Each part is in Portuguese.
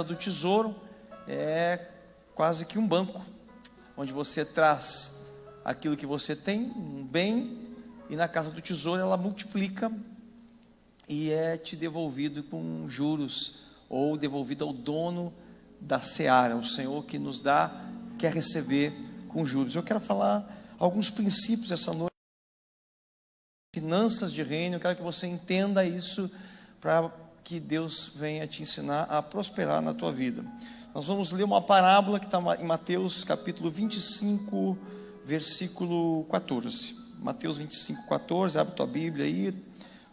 do tesouro é quase que um banco, onde você traz aquilo que você tem, um bem, e na casa do tesouro ela multiplica e é te devolvido com juros, ou devolvido ao dono da seara. O Senhor que nos dá, quer receber com juros. Eu quero falar alguns princípios essa noite, finanças de reino. Eu quero que você entenda isso, para que Deus venha te ensinar a prosperar na tua vida. Nós vamos ler uma parábola que está em Mateus capítulo 25, versículo 14. Mateus 25, 14, abre tua Bíblia aí.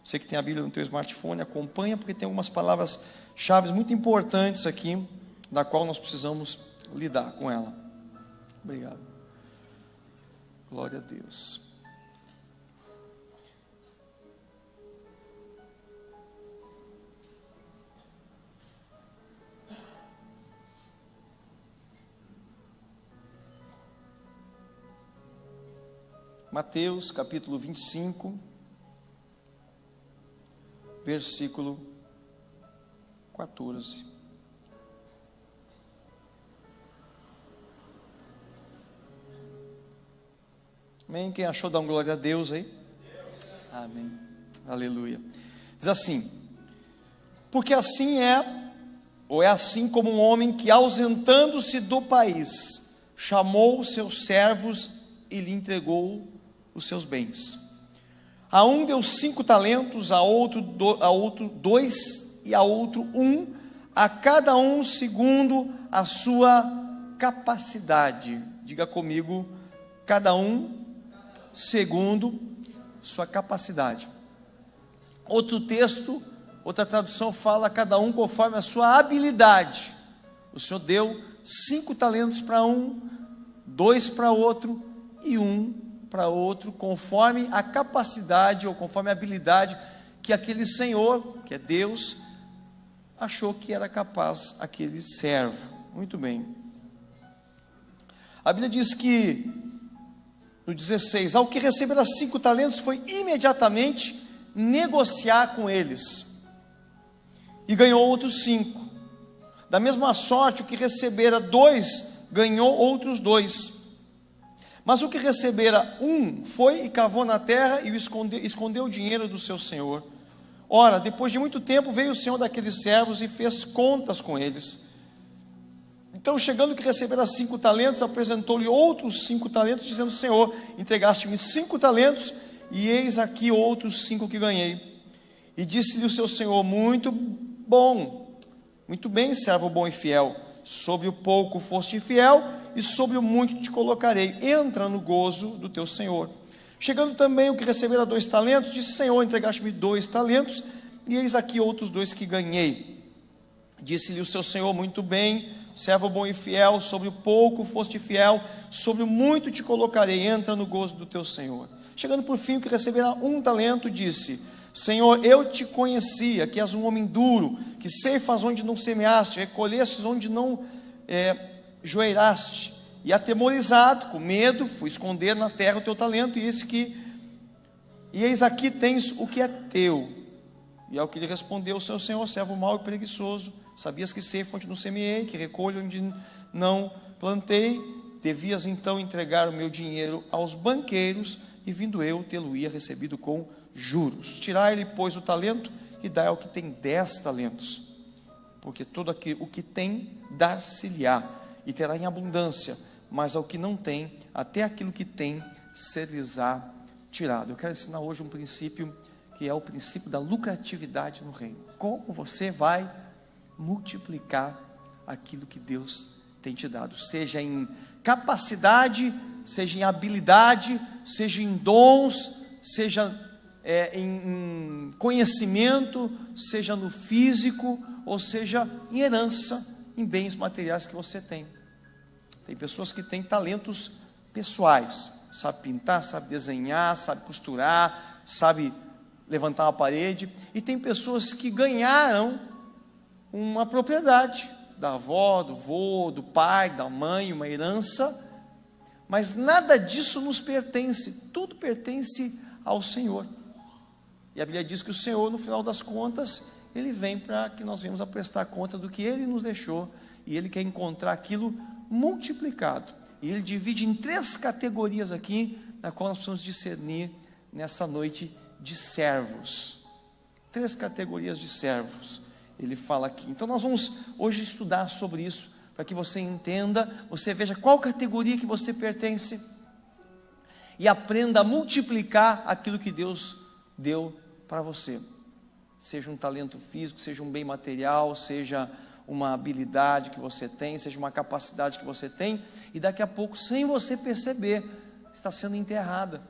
Você que tem a Bíblia no teu smartphone, acompanha, porque tem algumas palavras-chave muito importantes aqui, da qual nós precisamos lidar com ela. Obrigado. Glória a Deus. Mateus capítulo 25, versículo 14. Amém? Quem achou, dá uma glória a Deus aí. Amém. Aleluia. Diz assim: porque assim é, ou é assim como um homem que, ausentando-se do país, chamou os seus servos e lhe entregou os seus bens. A um deu 5 talentos, a outro 2, e a outro 1, a cada um segundo a sua capacidade. Diga comigo: cada um segundo sua capacidade. Outro texto, outra tradução fala: cada um conforme a sua habilidade. O Senhor deu 5 talentos para um, 2 para outro e 1 para outro, conforme a capacidade ou conforme a habilidade que aquele Senhor, que é Deus, achou que era capaz aquele servo. Muito bem. A Bíblia diz que no 16, ao que recebera 5 talentos, foi imediatamente negociar com eles, e ganhou outros 5. Da mesma sorte, o que recebera 2, ganhou outros 2. Mas o que recebera 1, foi e cavou na terra, e escondeu o dinheiro do seu senhor. Ora, depois de muito tempo, veio o senhor daqueles servos e fez contas com eles. Então, chegando que recebera 5 talentos, apresentou-lhe outros 5 talentos, dizendo: Senhor, entregaste-me 5 talentos, e eis aqui outros 5 que ganhei. E disse-lhe o seu senhor: muito bom, muito bem, servo bom e fiel. Sobre o pouco foste fiel, e sobre o muito te colocarei. Entra no gozo do teu senhor. Chegando também o que recebera 2 talentos, disse: Senhor, entregaste-me 2 talentos, e eis aqui outros 2 que ganhei. Disse-lhe o seu senhor: muito bem, servo bom e fiel, sobre o pouco foste fiel, sobre o muito te colocarei. Entra no gozo do teu senhor. Chegando por fim o que recebera 1 talento, disse: Senhor, eu te conhecia, que és um homem duro, que ceifas onde não semeaste, recolhestes onde não joeiraste. E atemorizado, com medo, fui esconder na terra o teu talento, e eis aqui tens o que é teu. E ao que lhe respondeu o seu senhor: servo mau e preguiçoso, sabias que ceifo onde não semeei, que recolho onde não plantei. Devias então entregar o meu dinheiro aos banqueiros, e vindo eu, tê-lo-ia recebido com juros. Tirai-lhe, pois, o talento, e dai ao que tem 10 talentos. Porque todo o que tem, dar-se-lhe-á, e terá em abundância. Mas ao que não tem, até aquilo que tem, ser-lhes-á tirado. Eu quero ensinar hoje um princípio, que é o princípio da lucratividade no reino. Como você vai multiplicar aquilo que Deus tem te dado, seja em capacidade, seja em habilidade, seja em dons, seja em conhecimento, seja no físico, ou seja em herança, em bens materiais que você tem. Tem pessoas que têm talentos pessoais, sabe pintar, sabe desenhar, sabe costurar, sabe levantar uma parede, e tem pessoas que ganharam uma propriedade da avó, do vô, do pai, da mãe, uma herança, mas nada disso nos pertence, tudo pertence ao Senhor. E a Bíblia diz que o Senhor, no final das contas, ele vem para que nós venhamos a prestar conta do que ele nos deixou, e ele quer encontrar aquilo multiplicado. E ele divide em 3 categorias aqui, na qual nós precisamos discernir nessa noite de servos. 3 categorias de servos, ele fala aqui. Então nós vamos hoje estudar sobre isso, para que você entenda, você veja qual categoria que você pertence, e aprenda a multiplicar aquilo que Deus deu para você. Seja um talento físico, seja um bem material, seja uma habilidade que você tem, seja uma capacidade que você tem, e daqui a pouco, sem você perceber, está sendo enterrada.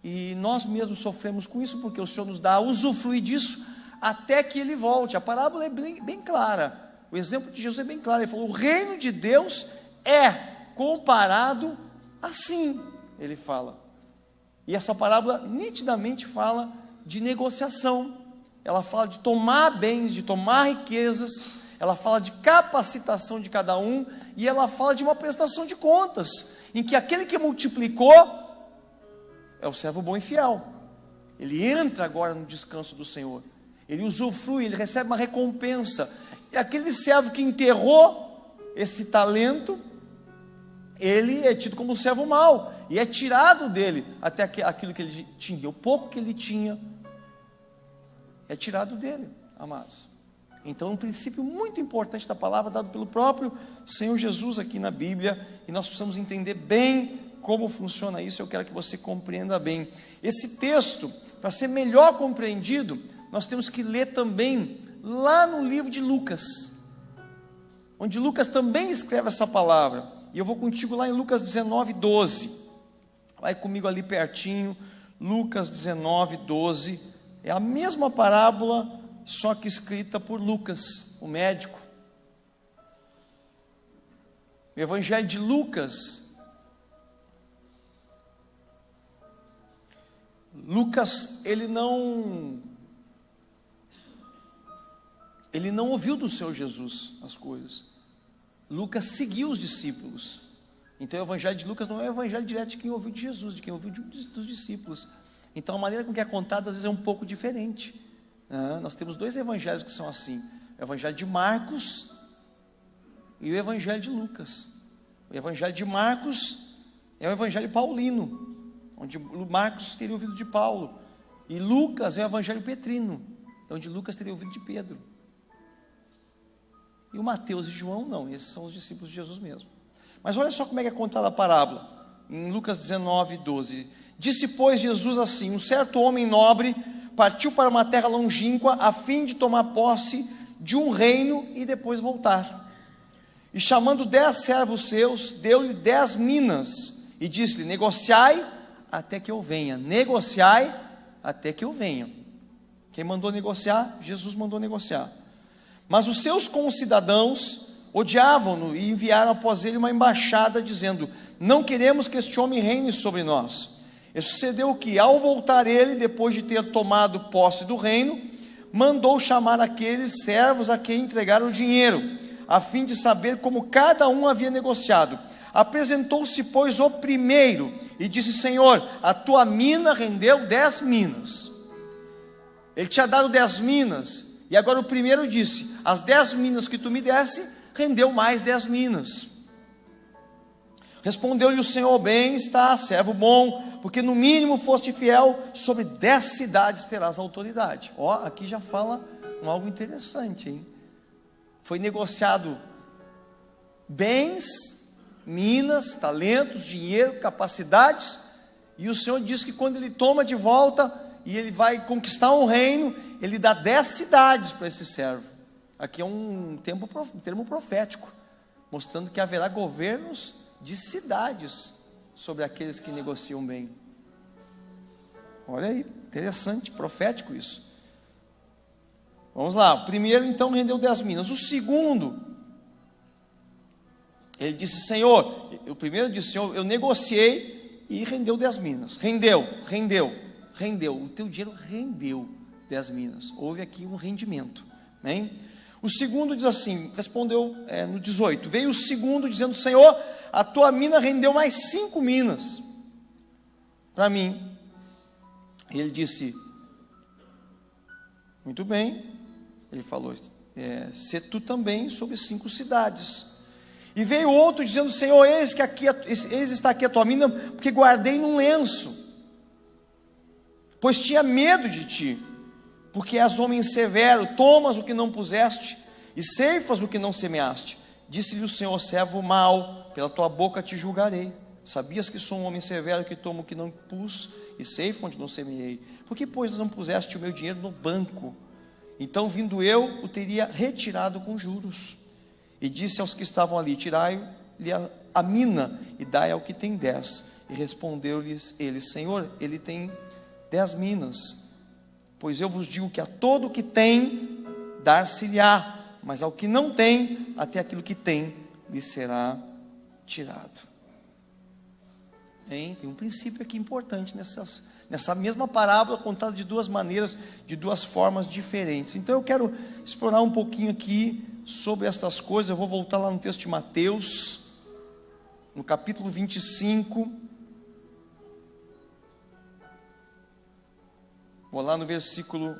E nós mesmos sofremos com isso, porque o Senhor nos dá a usufruir disso, até que Ele volte. A parábola é bem clara, o exemplo de Jesus é bem claro. Ele falou: o reino de Deus é comparado assim, ele fala. E essa parábola nitidamente fala de negociação, ela fala de tomar bens, de tomar riquezas, ela fala de capacitação de cada um, e ela fala de uma prestação de contas, em que aquele que multiplicou é o servo bom e fiel. Ele entra agora no descanso do Senhor, ele usufrui, ele recebe uma recompensa. E aquele servo que enterrou esse talento, ele é tido como um servo mau, e é tirado dele até aquilo que ele tinha, o pouco que ele tinha, é tirado dele, amados. Então, um princípio muito importante da palavra, dado pelo próprio Senhor Jesus aqui na Bíblia, e nós precisamos entender bem como funciona isso. Eu quero que você compreenda bem esse texto. Para ser melhor compreendido, nós temos que ler também lá no livro de Lucas, onde Lucas também escreve essa palavra, e eu vou contigo lá em Lucas 19, 12, vai comigo ali pertinho, Lucas 19, 12, é a mesma parábola, só que escrita por Lucas, o médico. O Evangelho de Lucas, ele não ouviu do Senhor Jesus as coisas. Lucas seguiu os discípulos. Então o Evangelho de Lucas não é o Evangelho direto de quem ouviu de Jesus, de quem ouviu dos discípulos. Então a maneira com que é contada às vezes é um pouco diferente. Nós temos 2 evangelhos que são assim: o Evangelho de Marcos e o Evangelho de Lucas. O Evangelho de Marcos é o Evangelho paulino, onde Marcos teria ouvido de Paulo, e Lucas é o Evangelho petrino, onde Lucas teria ouvido de Pedro. E o Mateus e João não, esses são os discípulos de Jesus mesmo. Mas olha só como é que é contada a parábola, em Lucas 19, 12. Disse, pois, Jesus assim: um certo homem nobre partiu para uma terra longínqua, a fim de tomar posse de um reino e depois voltar. E chamando 10 servos seus, deu-lhe 10 minas, e disse-lhe: negociai até que eu venha. Negociai até que eu venha. Quem mandou negociar? Jesus mandou negociar. Mas os seus concidadãos odiavam-no e enviaram após ele uma embaixada, dizendo: não queremos que este homem reine sobre nós. E sucedeu que, ao voltar ele, depois de ter tomado posse do reino, mandou chamar aqueles servos a quem entregaram o dinheiro, a fim de saber como cada um havia negociado. Apresentou-se, pois, o primeiro, e disse: Senhor, a tua mina rendeu 10 minas. Ele tinha dado 10 minas, e agora o primeiro disse: as 10 minas que tu me desse, rendeu mais 10 minas. Respondeu-lhe o Senhor: bem está, servo bom, porque no mínimo foste fiel, sobre 10 cidades terás autoridade. Aqui já fala algo interessante, hein? Foi negociado bens, minas, talentos, dinheiro, capacidades, e o Senhor diz que quando ele toma de volta, e ele vai conquistar um reino, ele dá 10 cidades para esse servo. Aqui é um termo profético, mostrando que haverá governos de cidades sobre aqueles que negociam bem. Olha aí, interessante, profético isso. Vamos lá, o primeiro então rendeu 10 minas. O segundo, ele disse: Senhor, o primeiro disse: Senhor, eu negociei e rendeu 10 minas. Rendeu, o teu dinheiro rendeu 10 minas. Houve aqui um rendimento, hein? O segundo diz assim, respondeu no 18, veio o segundo dizendo: Senhor, a tua mina rendeu mais 5 minas para mim. Ele disse: muito bem. Ele falou, sê tu também sobre 5 cidades. E veio outro dizendo, Senhor, eis está aqui a tua mina, porque guardei num lenço, pois tinha medo de ti, porque és homem severo, tomas o que não puseste, e ceifas o que não semeaste. Disse-lhe o Senhor, servo mau, pela tua boca te julgarei. Sabias que sou um homem severo, que tomo o que não pus, e ceifo onde não semeei. Por que, pois, não puseste o meu dinheiro no banco? Então, vindo eu, o teria retirado com juros. E disse aos que estavam ali, tirai-lhe a mina, e dai ao que tem 10. E respondeu-lhes ele, Senhor, ele tem 10 minas. Pois eu vos digo que a todo o que tem, dar-se-lhe-á, mas ao que não tem, até aquilo que tem, lhe será tirado. Tem um princípio aqui importante nessa mesma parábola, contada de 2 maneiras, de 2 formas diferentes. Então eu quero explorar um pouquinho aqui sobre estas coisas. Eu vou voltar lá no texto de Mateus, no capítulo 25. Vou lá no versículo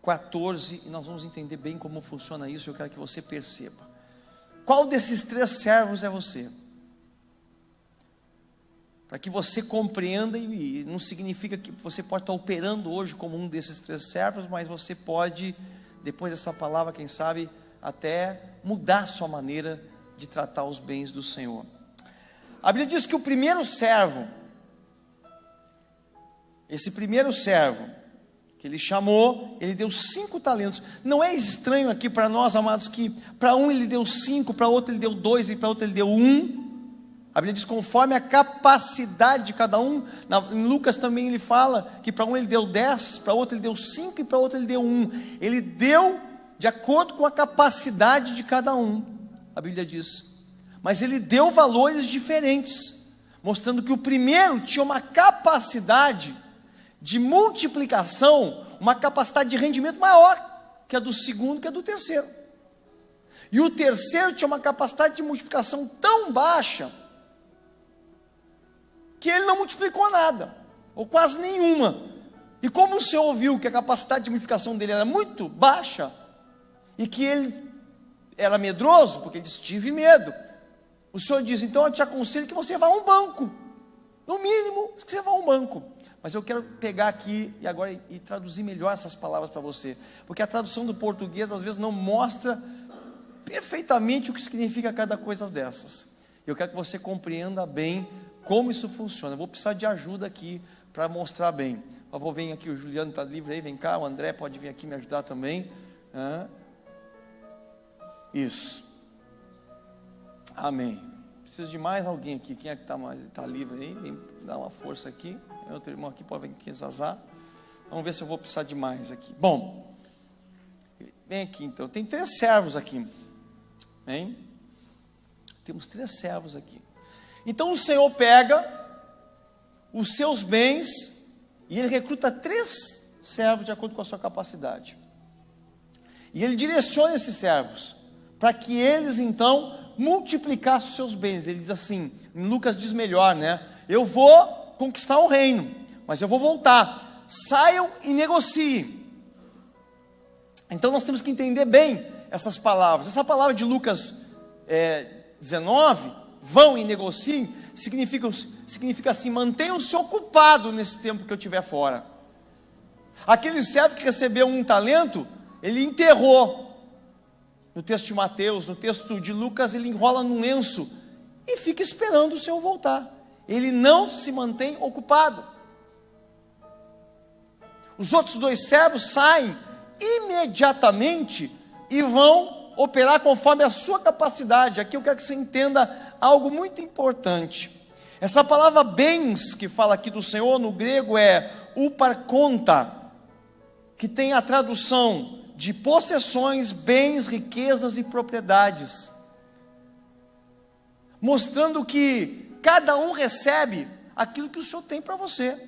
14, e nós vamos entender bem como funciona isso. Eu quero que você perceba. Qual desses 3 servos é você? Para que você compreenda, e não significa que você pode estar operando hoje como um desses 3 servos, mas você pode, depois dessa palavra, quem sabe, até mudar a sua maneira de tratar os bens do Senhor. A Bíblia diz que o primeiro servo, esse primeiro servo, que ele chamou, ele deu 5 talentos. Não é estranho aqui para nós, amados, que para um ele deu 5, para outro ele deu 2 e para outro ele deu 1. A Bíblia diz conforme a capacidade de cada um. Em Lucas também ele fala que para um ele deu 10, para outro ele deu 5 e para outro ele deu 1. Ele deu de acordo com a capacidade de cada um, a Bíblia diz. Mas ele deu valores diferentes, mostrando que o primeiro tinha uma capacidade de multiplicação, uma capacidade de rendimento maior que a do segundo, que a do terceiro. E o terceiro tinha uma capacidade de multiplicação tão baixa que ele não multiplicou nada, ou quase nenhuma. E como o Senhor viu que a capacidade de multiplicação dele era muito baixa, e que ele era medroso, porque ele disse, tive medo, o Senhor diz, então eu te aconselho que você vá a um banco, no mínimo, que você vá a um banco. Mas eu quero pegar aqui e agora e traduzir melhor essas palavras para você, porque a tradução do português às vezes não mostra perfeitamente o que significa cada coisa dessas. Eu quero que você compreenda bem como isso funciona. Eu vou precisar de ajuda aqui para mostrar bem. Por favor, vem aqui, o Juliano está livre aí, vem cá, o André pode vir aqui me ajudar também. Isso. Amém. Preciso de mais alguém aqui. Quem é que está livre aí? Vem dar uma força aqui. Outro irmão aqui pode vir aqui, Zazá. Vamos ver se eu vou precisar de mais aqui. Bom, vem aqui então. Tem 3 servos aqui. Hein? Temos 3 servos aqui. Então o Senhor pega os seus bens e ele recruta 3 servos de acordo com a sua capacidade. E ele direciona esses servos para que eles então multiplicassem os seus bens. Ele diz assim, em Lucas diz melhor, né? Eu vou conquistar o reino, mas eu vou voltar. Saiam e negociem. Então nós temos que entender bem essas palavras. Essa palavra de Lucas 19, vão e negociem, significa assim, mantenham-se ocupados nesse tempo que eu estiver fora. Aquele servo que recebeu 1 talento, ele enterrou. No texto de Mateus, no texto de Lucas, ele enrola num lenço e fica esperando o Senhor voltar. Ele não se mantém ocupado. Os outros 2 servos saem imediatamente e vão operar conforme a sua capacidade. Aqui eu quero que você entenda algo muito importante. Essa palavra bens que fala aqui do Senhor no grego é uparkonta, que tem a tradução de possessões, bens, riquezas e propriedades, mostrando que cada um recebe aquilo que o Senhor tem para você.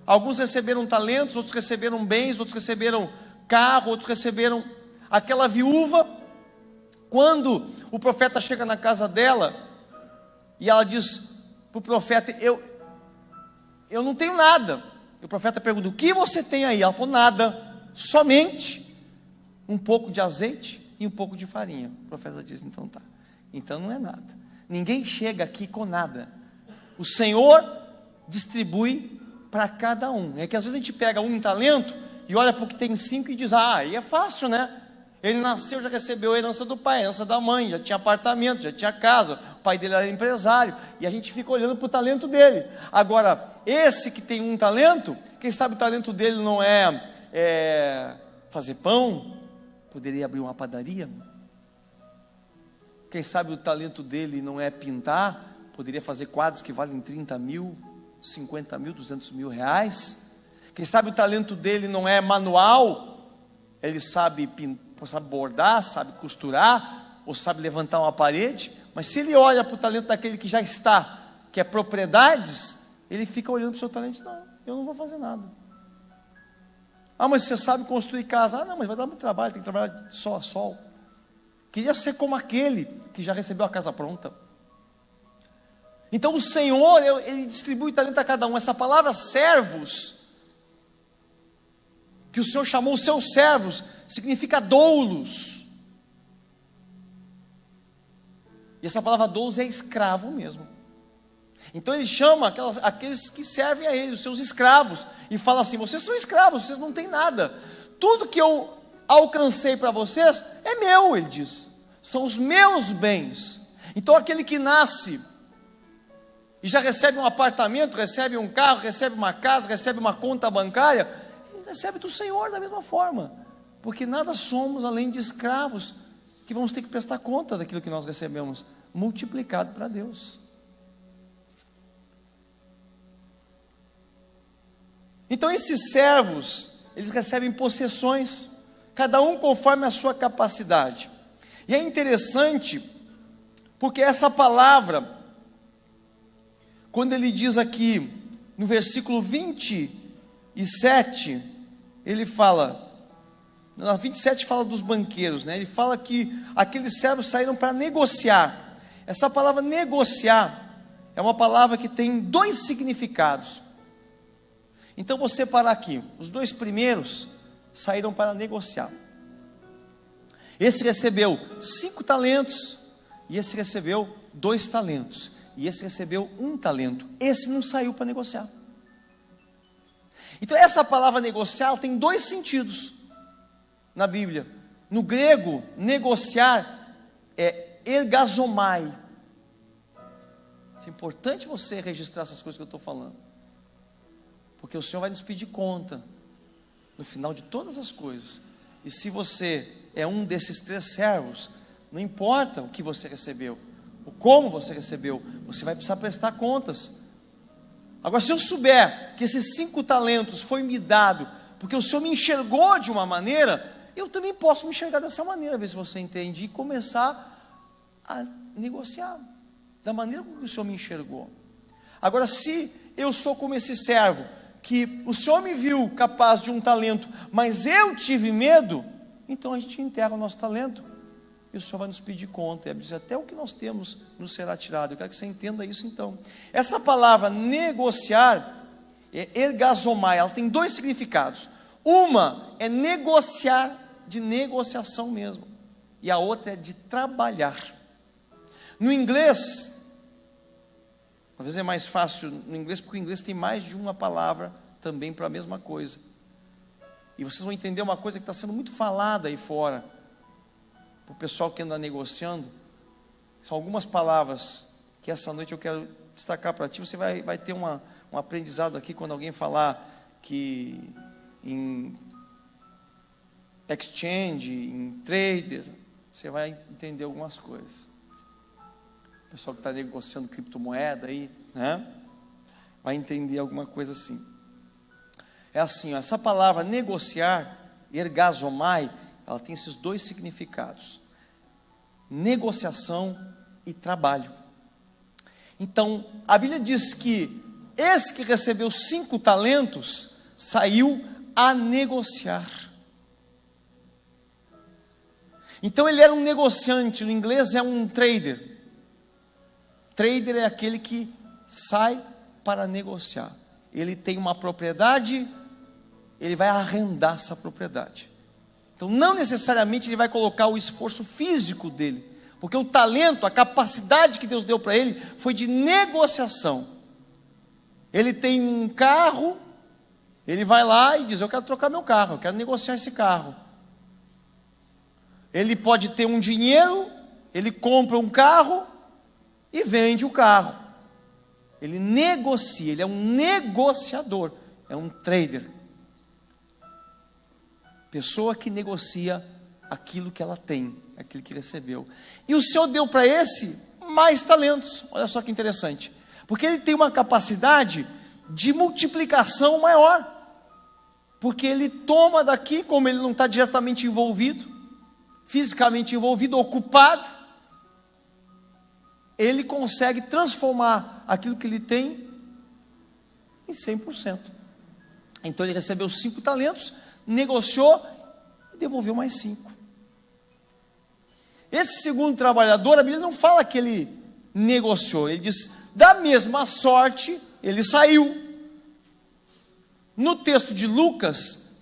Alguns receberam talentos, outros receberam bens, outros receberam carro, outros receberam. Aquela viúva, quando o profeta chega na casa dela, e ela diz para o profeta, eu não tenho nada. E o profeta pergunta: o que você tem aí? Ela falou: nada, somente um pouco de azeite e um pouco de farinha. O profeta diz: então tá, então não é nada. Ninguém chega aqui com nada. O Senhor distribui para cada um. É que às vezes a gente pega um talento e olha para o que tem 5 e diz: ah, aí é fácil, né? Ele nasceu, já recebeu a herança do pai, a herança da mãe, já tinha apartamento, já tinha casa, o pai dele era empresário, e a gente fica olhando para o talento dele. Agora, esse que tem um talento, quem sabe o talento dele não é fazer pão, poderia abrir uma padaria. Quem sabe o talento dele não é pintar, poderia fazer quadros que valem 30 mil, 50 mil, 200 mil reais. Quem sabe o talento dele não é manual, ele sabe pintar, sabe bordar, sabe costurar, ou sabe levantar uma parede, mas se ele olha para o talento daquele que já está, que é propriedades, ele fica olhando para o seu talento e diz: não, eu não vou fazer nada. Ah, mas você sabe construir casa. Ah, não, mas vai dar muito trabalho, tem que trabalhar de sol a sol. Queria ser como aquele que já recebeu a casa pronta. Então o Senhor, Ele distribui talento a cada um. Essa palavra servos, que o Senhor chamou os seus servos, significa doulos. E essa palavra doulos é escravo mesmo. Então ele chama aqueles que servem a ele, os seus escravos, e fala assim: vocês são escravos, vocês não têm nada. Tudo que eu alcancei para vocês é meu, ele diz. São os meus bens. Então aquele que nasce e já recebe um apartamento, recebe um carro, recebe uma casa, recebe uma conta bancária, recebe do Senhor da mesma forma, porque nada somos além de escravos, que vamos ter que prestar conta daquilo que nós recebemos, multiplicado para Deus. Então esses servos, eles recebem possessões, cada um conforme a sua capacidade, e é interessante, porque essa palavra, quando ele diz aqui, no versículo 27, ele fala, na 27 fala dos banqueiros, né? Ele fala que aqueles servos saíram para negociar. Essa palavra negociar é uma palavra que tem 2 significados. Então vou separar aqui, os 2 primeiros saíram para negociar. Esse recebeu 5 talentos, e esse recebeu 2 talentos, e esse recebeu 1 talento. Esse não saiu para negociar. Então essa palavra negociar tem 2 sentidos na Bíblia. No grego, negociar é ergazomai. É importante você registrar essas coisas que eu estou falando, porque o Senhor vai nos pedir conta no final de todas as coisas. E se você é um desses 3 servos, não importa o que você recebeu, o como você recebeu, você vai precisar prestar contas. Agora, se eu souber que esses 5 talentos foi me dado porque o Senhor me enxergou de uma maneira, eu também posso me enxergar dessa maneira, ver se você entende, e começar a negociar da maneira como o Senhor me enxergou. Agora, se eu sou como esse servo, que o Senhor me viu capaz de um talento, mas eu tive medo, então a gente enterra o nosso talento, e o Senhor vai nos pedir conta, e diz: até o que nós temos nos será tirado. Eu quero que você entenda isso então. Essa palavra negociar é ergazomai, ela tem 2 significados. Uma é negociar, de negociação mesmo, e a outra é de trabalhar. No inglês, às vezes é mais fácil no inglês, porque o inglês tem mais de uma palavra também para a mesma coisa. E vocês vão entender uma coisa que está sendo muito falada aí fora, para o pessoal que anda negociando. São algumas palavras que essa noite eu quero destacar para ti. Você vai ter um aprendizado aqui quando alguém falar que em exchange, em trader, você vai entender algumas coisas. O pessoal que está negociando criptomoeda aí, né? Vai entender alguma coisa assim. É assim, ó, essa palavra negociar, ergazomai, ela tem esses 2 significados: negociação e trabalho. Então, a Bíblia diz que esse que recebeu 5 talentos, saiu a negociar. Então ele era um negociante, no inglês é um trader. Trader é aquele que sai para negociar. ele tem uma propriedade, ele vai arrendar essa propriedade. Então, não necessariamente ele vai colocar o esforço físico dele, porque o talento, a capacidade que Deus deu para ele, foi de negociação. Ele tem um carro, ele vai lá e diz: eu quero trocar meu carro, eu quero negociar esse carro. Ele pode ter um dinheiro, ele compra um carro e vende o carro. Ele negocia, ele é um negociador, é um trader. Pessoa que negocia aquilo que ela tem, aquilo que recebeu. E o Senhor deu para esse mais talentos. Olha só que interessante. Porque ele tem uma capacidade de multiplicação maior. Porque ele toma daqui, como ele não está diretamente envolvido, fisicamente envolvido, ocupado, ele consegue transformar aquilo que ele tem em 100%. Então ele recebeu 5 talentos, negociou e devolveu mais 5. Esse segundo trabalhador, a Bíblia não fala que ele negociou, ele diz: da mesma sorte ele saiu. No texto de Lucas,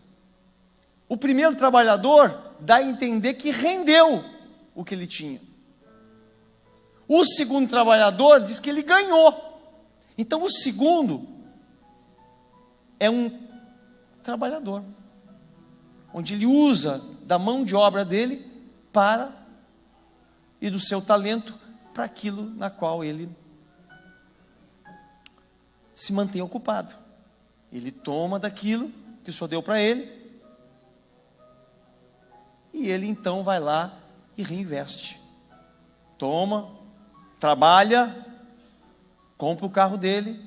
o primeiro trabalhador dá a entender que rendeu o que ele tinha. O segundo trabalhador diz que ele ganhou. Então o segundo é um trabalhador, onde ele usa da mão de obra dele para, e do seu talento, para aquilo na qual ele se mantém ocupado. Ele toma daquilo que o Senhor deu para ele, e ele então vai lá e reinveste. Toma, trabalha, compra o carro dele,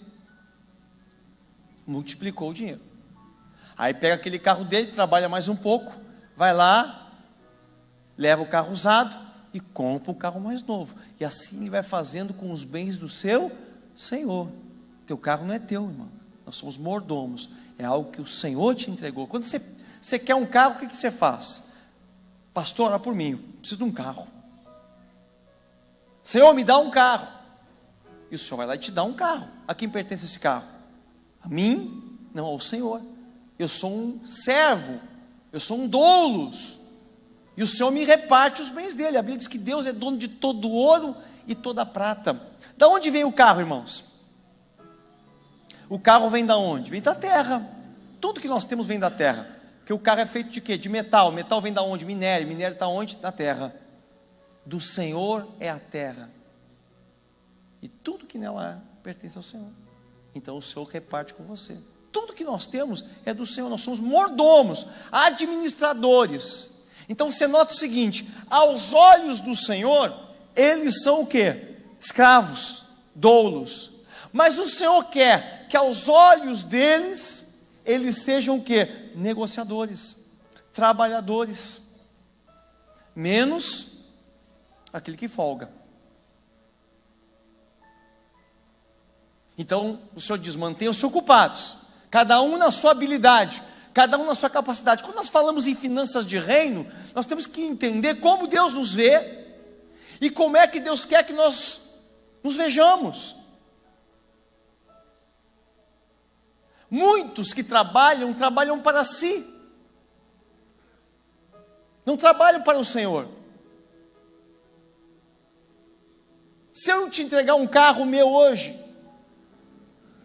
multiplicou o dinheiro. Aí pega aquele carro dele, trabalha mais um pouco, vai lá, leva o carro usado e compra o carro mais novo. E assim ele vai fazendo com os bens do seu Senhor. Teu carro não é teu, irmão. Nós somos mordomos. É algo que o Senhor te entregou. Quando você quer um carro, o que você faz? Pastor, ora por mim, preciso de um carro. Senhor, me dá um carro. E o Senhor vai lá e te dá um carro. A quem pertence esse carro? A mim? Não, ao Senhor. Eu sou um servo, eu sou um doulos, e o Senhor me reparte os bens dele. A Bíblia diz que Deus é dono de todo o ouro e toda a prata. Da onde vem o carro, irmãos? O carro vem da onde? Vem da terra. Tudo que nós temos vem da terra. Porque o carro é feito de quê? De metal. Metal vem da onde? Minério. Minério está onde? Na terra. Do Senhor é a terra, e tudo que nela há pertence ao Senhor. Então o Senhor reparte com você. Tudo que nós temos é do Senhor. Nós somos mordomos, administradores. Então você nota o seguinte: aos olhos do Senhor, eles são o quê? Escravos, doulos. Mas o Senhor quer que aos olhos deles, eles sejam o quê? Negociadores, trabalhadores. Menos aquele que folga. Então o Senhor diz: mantenham-se ocupados, cada um na sua habilidade, cada um na sua capacidade. Quando nós falamos em finanças de reino, nós temos que entender como Deus nos vê e como é que Deus quer que nós nos vejamos. Muitos que trabalham para si, não trabalham para o Senhor. Se eu te entregar um carro meu hoje,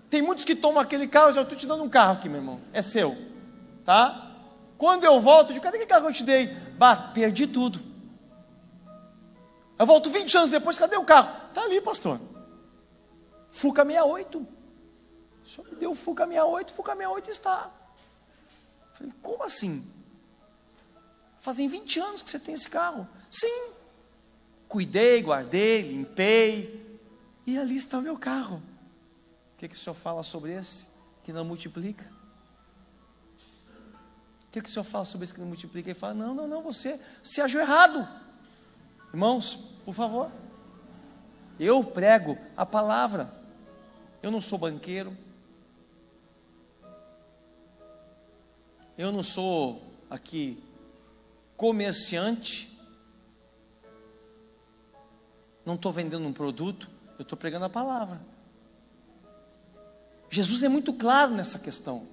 tem muitos que tomam aquele carro e dizem: eu estou te dando um carro aqui, meu irmão, é seu, tá? Quando eu volto, eu digo: cadê aquele carro que eu te dei? Bah, perdi tudo. Eu volto 20 anos depois: cadê o carro? Está ali, pastor. Fuca 68. O senhor me deu o Fuca 68, Fuca 68 está. Eu falei: como assim? Fazem 20 anos que você tem esse carro. Sim. Cuidei, guardei, limpei, e ali está o meu carro. O que o senhor fala sobre esse que não multiplica? O que o senhor fala sobre esse que não multiplica? Ele fala: não, você agiu errado. Irmãos, por favor, eu prego a palavra, eu não sou banqueiro, eu não sou aqui comerciante, não estou vendendo um produto, eu estou pregando a palavra. Jesus é muito claro nessa questão.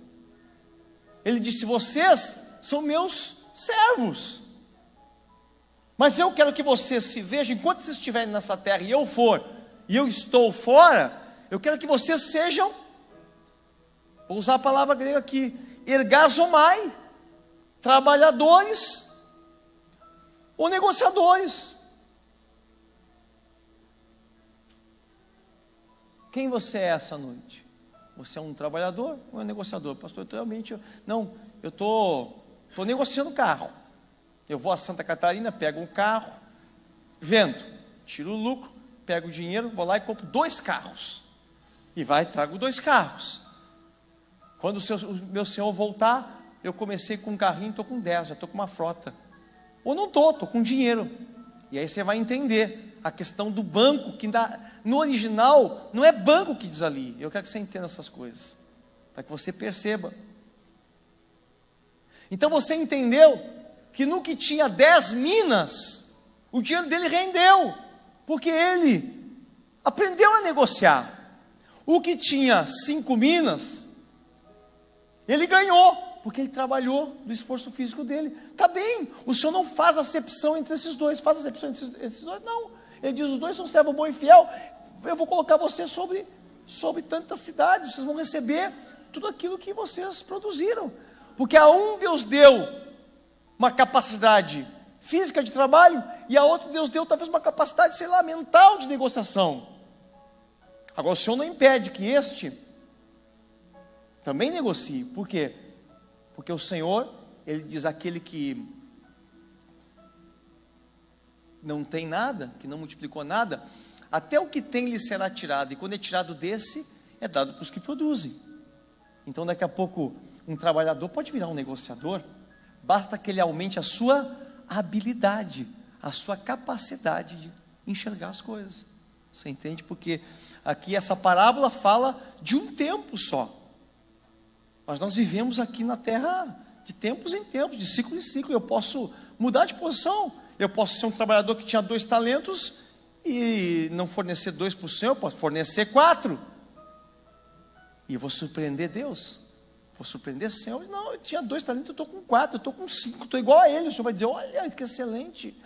Ele disse: vocês são meus servos, mas eu quero que vocês se vejam, enquanto vocês estiverem nessa terra e eu for, e eu estou fora, eu quero que vocês sejam, vou usar a palavra grega aqui, ergazomai, trabalhadores ou negociadores. Quem você é essa noite? Você é um trabalhador ou é um negociador? Pastor, eu estou negociando carro. Eu vou a Santa Catarina, pego um carro, vendo, tiro o lucro, pego o dinheiro, vou lá e compro 2 carros. E trago 2 carros. Quando o meu senhor voltar, eu comecei com um carrinho, estou com 10, já estou com uma frota. Ou não estou com dinheiro. E aí você vai entender a questão do banco, que no original não é banco que diz ali. Eu quero que você entenda essas coisas, para que você perceba. Então você entendeu que no que tinha 10 minas, o dinheiro dele rendeu, porque ele aprendeu a negociar. O que tinha 5 minas, ele ganhou, porque ele trabalhou do esforço físico dele. Está bem, o Senhor não faz acepção entre esses dois. Faz acepção entre esses dois? Não. Ele diz: os dois são servo bom e fiel. Eu vou colocar você sobre tantas cidades. Vocês vão receber tudo aquilo que vocês produziram. Porque a um Deus deu uma capacidade física de trabalho, e a outro Deus deu talvez uma capacidade, mental de negociação. Agora o Senhor não impede que este também negocie. Por quê? Porque o Senhor, Ele diz: aquele que não tem nada, que não multiplicou nada, até o que tem lhe será tirado, e quando é tirado desse, é dado para os que produzem. Então daqui a pouco um trabalhador pode virar um negociador, basta que ele aumente a sua habilidade, a sua capacidade de enxergar as coisas. Você entende? Porque aqui essa parábola fala de um tempo só, mas nós vivemos aqui na terra de tempos em tempos, de ciclo em ciclo. Eu posso mudar de posição, eu posso ser um trabalhador que tinha 2 talentos e não fornecer 2 para o Senhor, eu posso fornecer 4, e eu vou surpreender Deus, vou surpreender o Senhor. Não, eu tinha 2 talentos, eu estou com 4, eu estou com 5, estou igual a ele. O Senhor vai dizer: olha, que excelente,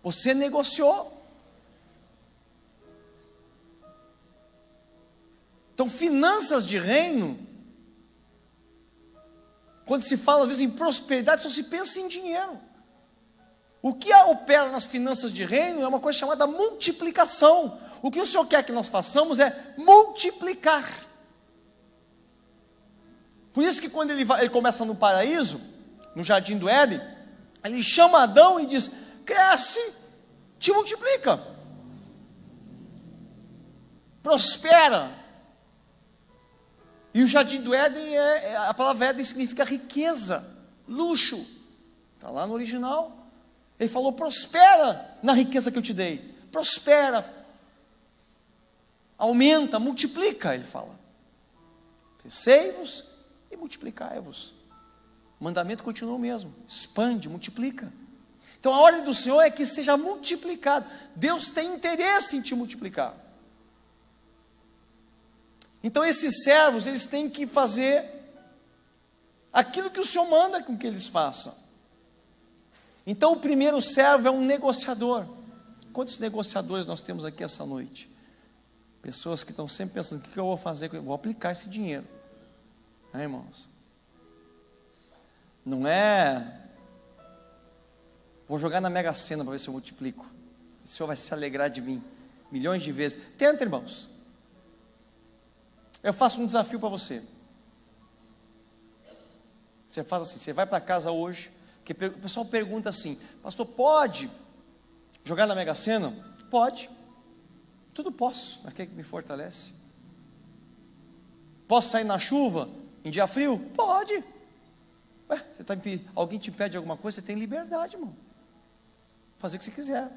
você negociou. Então, finanças de reino, quando se fala às vezes em prosperidade, só se pensa em dinheiro. O que opera nas finanças de reino é uma coisa chamada multiplicação. O que o Senhor quer que nós façamos é multiplicar. Por isso que quando ele começa no paraíso, no jardim do Éden, ele chama Adão e diz: cresce, te multiplica, prospera. E o jardim do Éden, a palavra Éden significa riqueza, luxo, está lá no original. Ele falou: prospera na riqueza que eu te dei, prospera, aumenta, multiplica. Ele fala: crescei-vos e multiplicai-vos. O mandamento continua o mesmo: expande, multiplica. Então a ordem do Senhor é que seja multiplicado. Deus tem interesse em te multiplicar. Então esses servos, eles têm que fazer aquilo que o Senhor manda com que eles façam. Então o primeiro servo é um negociador. Quantos negociadores nós temos aqui essa noite? Pessoas que estão sempre pensando: o que eu vou fazer? Eu vou aplicar esse dinheiro. Irmãos, não é vou jogar na Mega Sena para ver se eu multiplico. O Senhor vai se alegrar de mim milhões de vezes. Tenta, irmãos. Eu faço um desafio para você. Você faz assim: você vai para casa hoje, que o pessoal pergunta assim: pastor, pode jogar na Mega Sena? Pode, tudo posso, aquele que me fortalece. Posso sair na chuva, em dia frio? Pode. Ué, alguém te pede alguma coisa, você tem liberdade, irmão, fazer o que você quiser.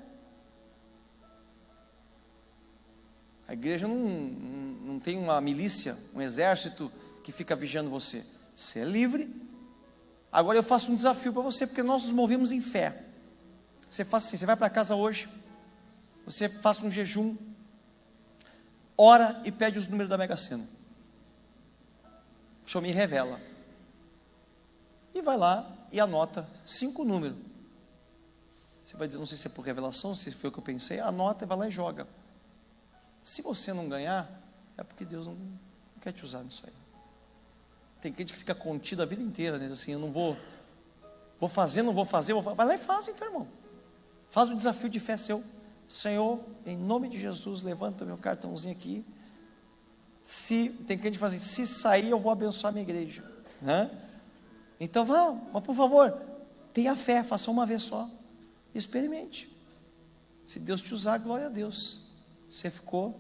A igreja não tem uma milícia, um exército que fica vigiando você. Você é livre. Agora eu faço um desafio para você, porque nós nos movemos em fé. Você faz assim: você vai para casa hoje, você faz um jejum, ora e pede os números da Mega Sena. o Senhor me revela. E vai lá e anota 5 números. Você vai dizer, não sei se é por revelação, se foi o que eu pensei, anota e vai lá e joga. Se você não ganhar, é porque Deus não quer te usar nisso aí. Tem gente que fica contido a vida inteira, né? Assim, eu não vou fazer, vai lá e faz, então, irmão. Faz o desafio de fé seu. Senhor, em nome de Jesus, levanta meu cartãozinho aqui. Tem gente que fala assim, se sair eu vou abençoar a minha igreja, né? Então vá, mas por favor, tenha fé, faça uma vez só, experimente. Se Deus te usar, glória a Deus, você ficou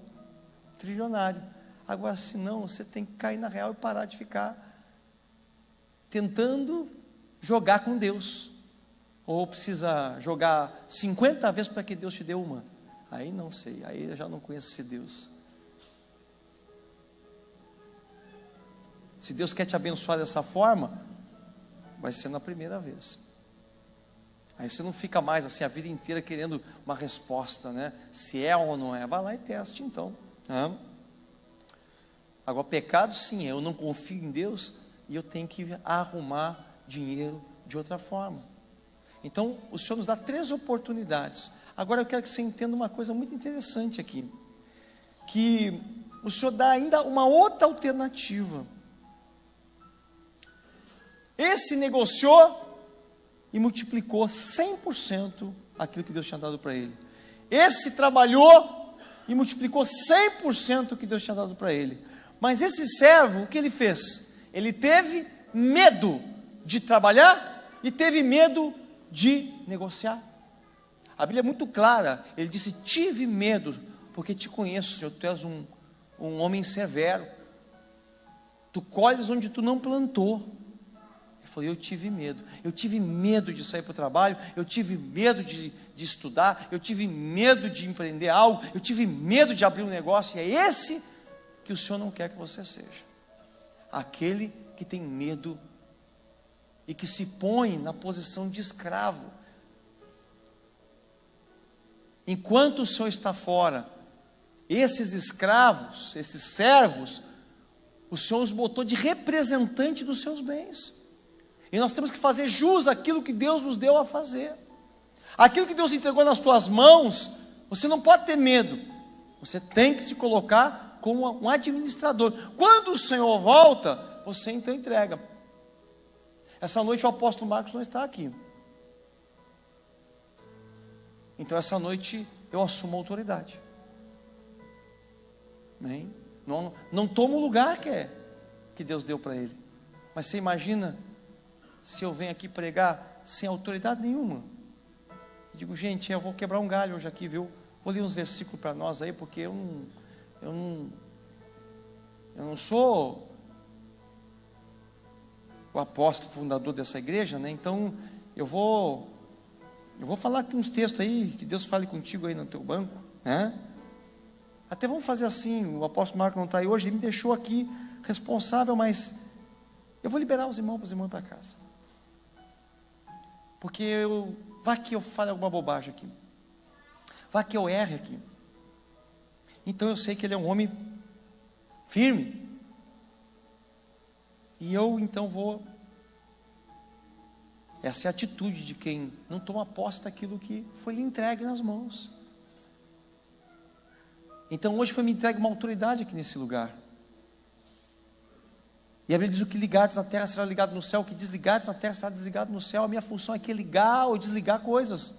trilionário. Agora, se não, você tem que cair na real e parar de ficar tentando jogar com Deus, ou precisa jogar 50 vezes para que Deus te dê uma. Aí não sei, aí eu já não conheço esse Deus. Se Deus quer te abençoar dessa forma, vai ser na primeira vez. Aí você não fica mais assim a vida inteira querendo uma resposta, né? Se é ou não é, vai lá e teste então, né? Agora, pecado sim, eu não confio em Deus e eu tenho que arrumar dinheiro de outra forma. Então, o Senhor nos dá 3 oportunidades. Agora eu quero que você entenda uma coisa muito interessante aqui, que o Senhor dá ainda uma outra alternativa. Esse negociou e multiplicou 100% aquilo que Deus tinha dado para ele. Esse trabalhou e multiplicou 100% o que Deus tinha dado para ele. Mas esse servo, o que ele fez? Ele teve medo de trabalhar e teve medo de negociar. A Bíblia é muito clara, ele disse, tive medo, porque te conheço, Senhor, tu és um homem severo, tu colhes onde tu não plantou. Ele falou, eu tive medo de sair para o trabalho, eu tive medo de estudar, eu tive medo de empreender algo, eu tive medo de abrir um negócio, e é esse que o Senhor não quer que você seja, aquele que tem medo e que se põe na posição de escravo. Enquanto o Senhor está fora, esses escravos, esses servos, o Senhor os botou de representante dos seus bens, e nós temos que fazer jus àquilo que Deus nos deu a fazer, aquilo que Deus entregou nas tuas mãos. Você não pode ter medo, você tem que se colocar como um administrador. Quando o Senhor volta, você então entrega. Essa noite o apóstolo Marcos não está aqui, então essa noite eu assumo a autoridade. Amém? Não tomo o lugar que Deus deu para ele. Mas você imagina se eu venho aqui pregar sem autoridade nenhuma? Eu digo, gente, eu vou quebrar um galho hoje aqui, viu? Vou ler uns versículos para nós aí, porque eu não sou o apóstolo fundador dessa igreja, né? Então eu vou falar aqui uns textos aí, que Deus fale contigo aí no teu banco, né? Até vamos fazer assim, o apóstolo Marcos não está aí hoje, ele me deixou aqui responsável, mas eu vou liberar os irmãos para casa, porque vai que eu fale alguma bobagem aqui, vai que eu erre aqui. Então eu sei que ele é um homem firme, e eu então vou, essa é a atitude de quem não toma posse daquilo que foi lhe entregue nas mãos. Então hoje foi me entregue uma autoridade aqui nesse lugar, e a Bíblia diz, o que ligares na terra será ligado no céu, o que desligares na terra será desligado no céu. A minha função aqui é ligar ou desligar coisas,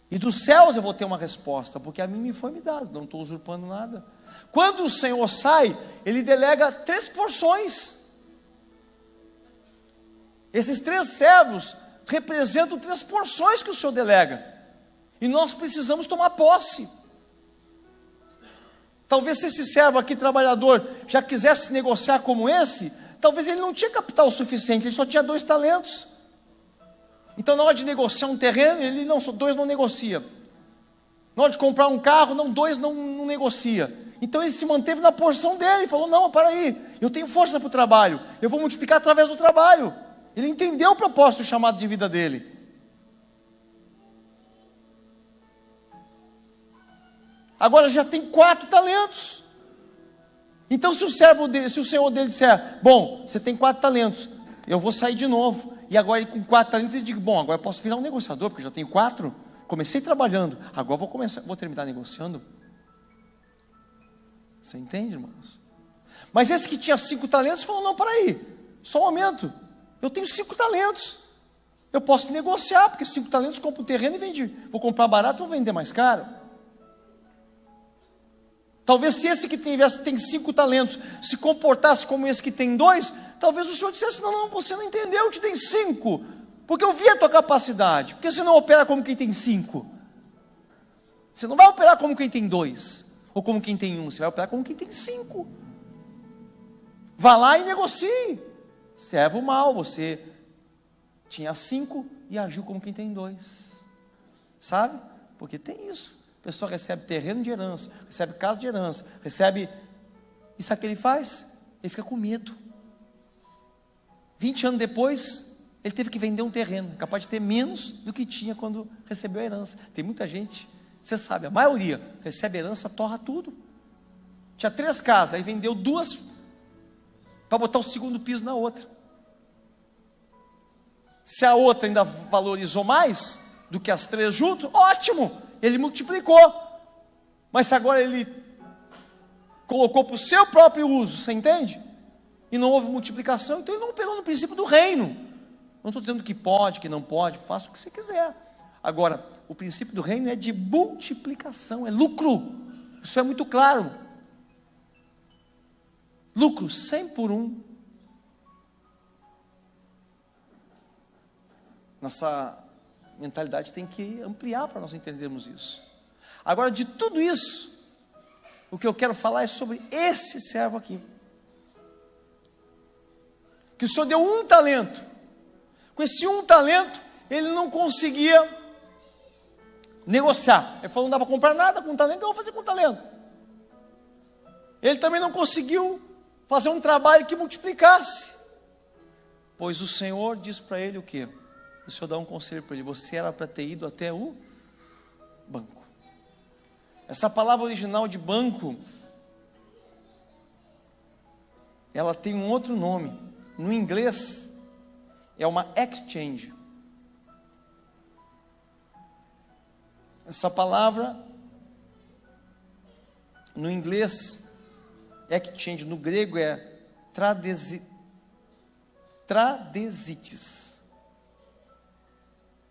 e dos céus eu vou ter uma resposta, porque a mim me foi me dado, não estou usurpando nada. Quando o Senhor sai, Ele delega 3 porções, esses 3 servos representam 3 porções que o Senhor delega, e nós precisamos tomar posse. Talvez se esse servo aqui, trabalhador, já quisesse negociar como esse, talvez ele não tinha capital suficiente, ele só tinha 2 talentos, então na hora de negociar um terreno, ele não, 2 não negocia, na hora de comprar um carro, 2 não negocia, então ele se manteve na porção dele, e falou, não, para aí, eu tenho força para o trabalho, eu vou multiplicar através do trabalho. Ele entendeu o propósito e o chamado de vida dele. Agora já tem 4 talentos. Então se o senhor dele disser, bom, você tem 4 talentos, eu vou sair de novo, e agora ele com 4 talentos, ele diz, bom, agora eu posso virar um negociador, porque eu já tenho 4, comecei trabalhando, agora vou terminar negociando. Você entende, irmãos? Mas esse que tinha 5 talentos, falou, não, peraí, só um momento, eu tenho 5 talentos, eu posso negociar, porque 5 talentos compro um terreno e vende, vou comprar barato, vou vender mais caro. Talvez se esse que tem 5 talentos se comportasse como esse que tem 2, talvez o Senhor dissesse, não, você não entendeu, eu te dei 5, porque eu vi a tua capacidade, porque você não opera como quem tem 5, você não vai operar como quem tem 2, ou como quem tem 1, você vai operar como quem tem 5, vá lá e negocie, servo mal, você tinha 5 e agiu como quem tem 2, sabe, porque tem isso. A pessoa recebe terreno de herança, recebe casa de herança, recebe, e sabe o que ele faz? Ele fica com medo. 20 anos depois, ele teve que vender um terreno, capaz de ter menos do que tinha quando recebeu a herança. Tem muita gente, você sabe, a maioria recebe herança, torra tudo. Tinha 3 casas, aí vendeu 2 para botar o segundo piso na outra. Se a outra ainda valorizou mais do que as 3 juntos, ótimo! Ele multiplicou, mas se agora ele colocou para o seu próprio uso, você entende? E não houve multiplicação, então ele não operou no princípio do reino. Não estou dizendo que pode, que não pode, faça o que você quiser. Agora, o princípio do reino é de multiplicação, é lucro, isso é muito claro. Lucro 100 por 1. Nossa mentalidade tem que ampliar para nós entendermos isso. Agora, de tudo isso, o que eu quero falar é sobre esse servo aqui, que o Senhor deu 1 talento. Com esse 1 talento, ele não conseguia negociar. Ele falou, não dá para comprar nada com talento, então eu vou fazer com talento. Ele também não conseguiu fazer um trabalho que multiplicasse, pois o Senhor diz para ele o quê? O Senhor dá um conselho para ele, você era para ter ido até o banco. Essa palavra original de banco, ela tem um outro nome, no inglês, é uma exchange. Essa palavra, no inglês, exchange, no grego é tradesites.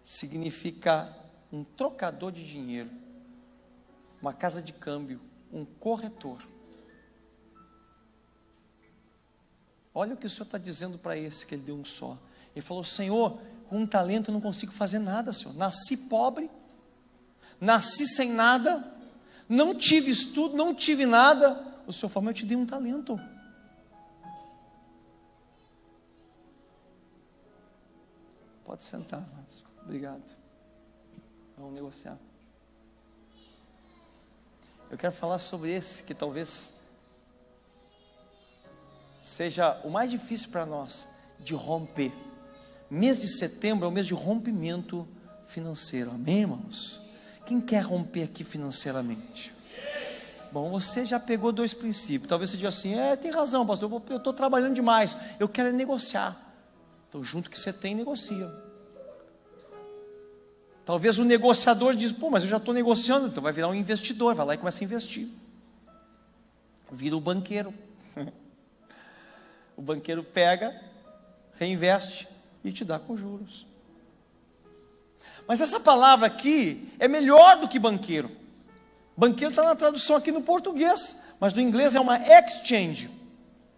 Significa um trocador de dinheiro, uma casa de câmbio, um corretor. Olha o que o Senhor está dizendo para esse que ele deu um só. Ele falou, Senhor, com 1 talento eu não consigo fazer nada, Senhor. Nasci pobre, nasci sem nada, não tive estudo, não tive nada. O Senhor falou, eu te dei 1 talento. Pode sentar, mas obrigado. Vamos negociar. Eu quero falar sobre esse que talvez seja o mais difícil para nós de romper. Mês de setembro é o mês de rompimento financeiro. Amém, irmãos? Quem quer romper aqui financeiramente? Bom, você já pegou 2 princípios. Talvez você diga assim, tem razão, pastor, eu estou trabalhando demais, eu quero negociar. Então, junto que você tem, negocia. Talvez o negociador diz, mas eu já estou negociando, então vai virar um investidor, vai lá e começa a investir. Vira o banqueiro. O banqueiro pega, reinveste e te dá com juros. Mas essa palavra aqui é melhor do que banqueiro. Banqueiro está na tradução aqui no português, mas no inglês é uma exchange.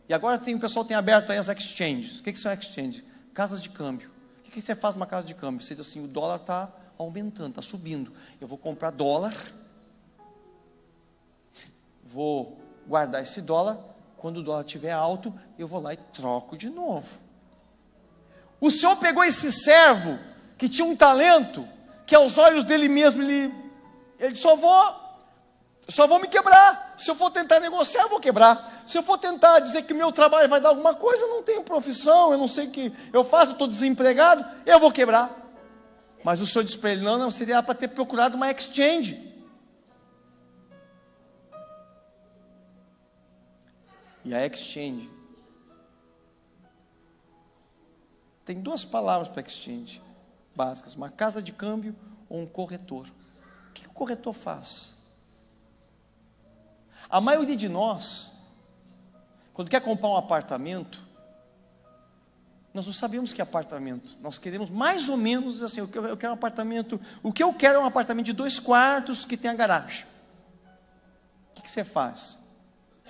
E agora o pessoal tem aberto aí as exchanges. O que são exchanges? Casas de câmbio. O que você faz numa casa de câmbio? Você diz assim, o dólar está aumentando, está subindo. Eu vou comprar dólar, vou guardar esse dólar, quando o dólar estiver alto, eu vou lá e troco de novo. O Senhor pegou esse servo, que tinha um talento, que aos olhos dele mesmo, ele só vou me quebrar. Se eu for tentar negociar, eu vou quebrar. Se eu for tentar dizer que o meu trabalho vai dar alguma coisa, eu não tenho profissão, eu não sei o que eu faço, eu estou desempregado, eu vou quebrar. Mas o Senhor disse para ele, não, seria para ter procurado uma exchange. e a exchange. Tem duas palavras para exchange básicas: uma casa de câmbio ou um corretor. O que o corretor faz? A maioria de nós, quando quer comprar um apartamento, nós não sabemos que é apartamento. Nós queremos mais ou menos assim, eu quero um apartamento, o que eu quero é um apartamento de 2 quartos que tenha garagem. O que você faz?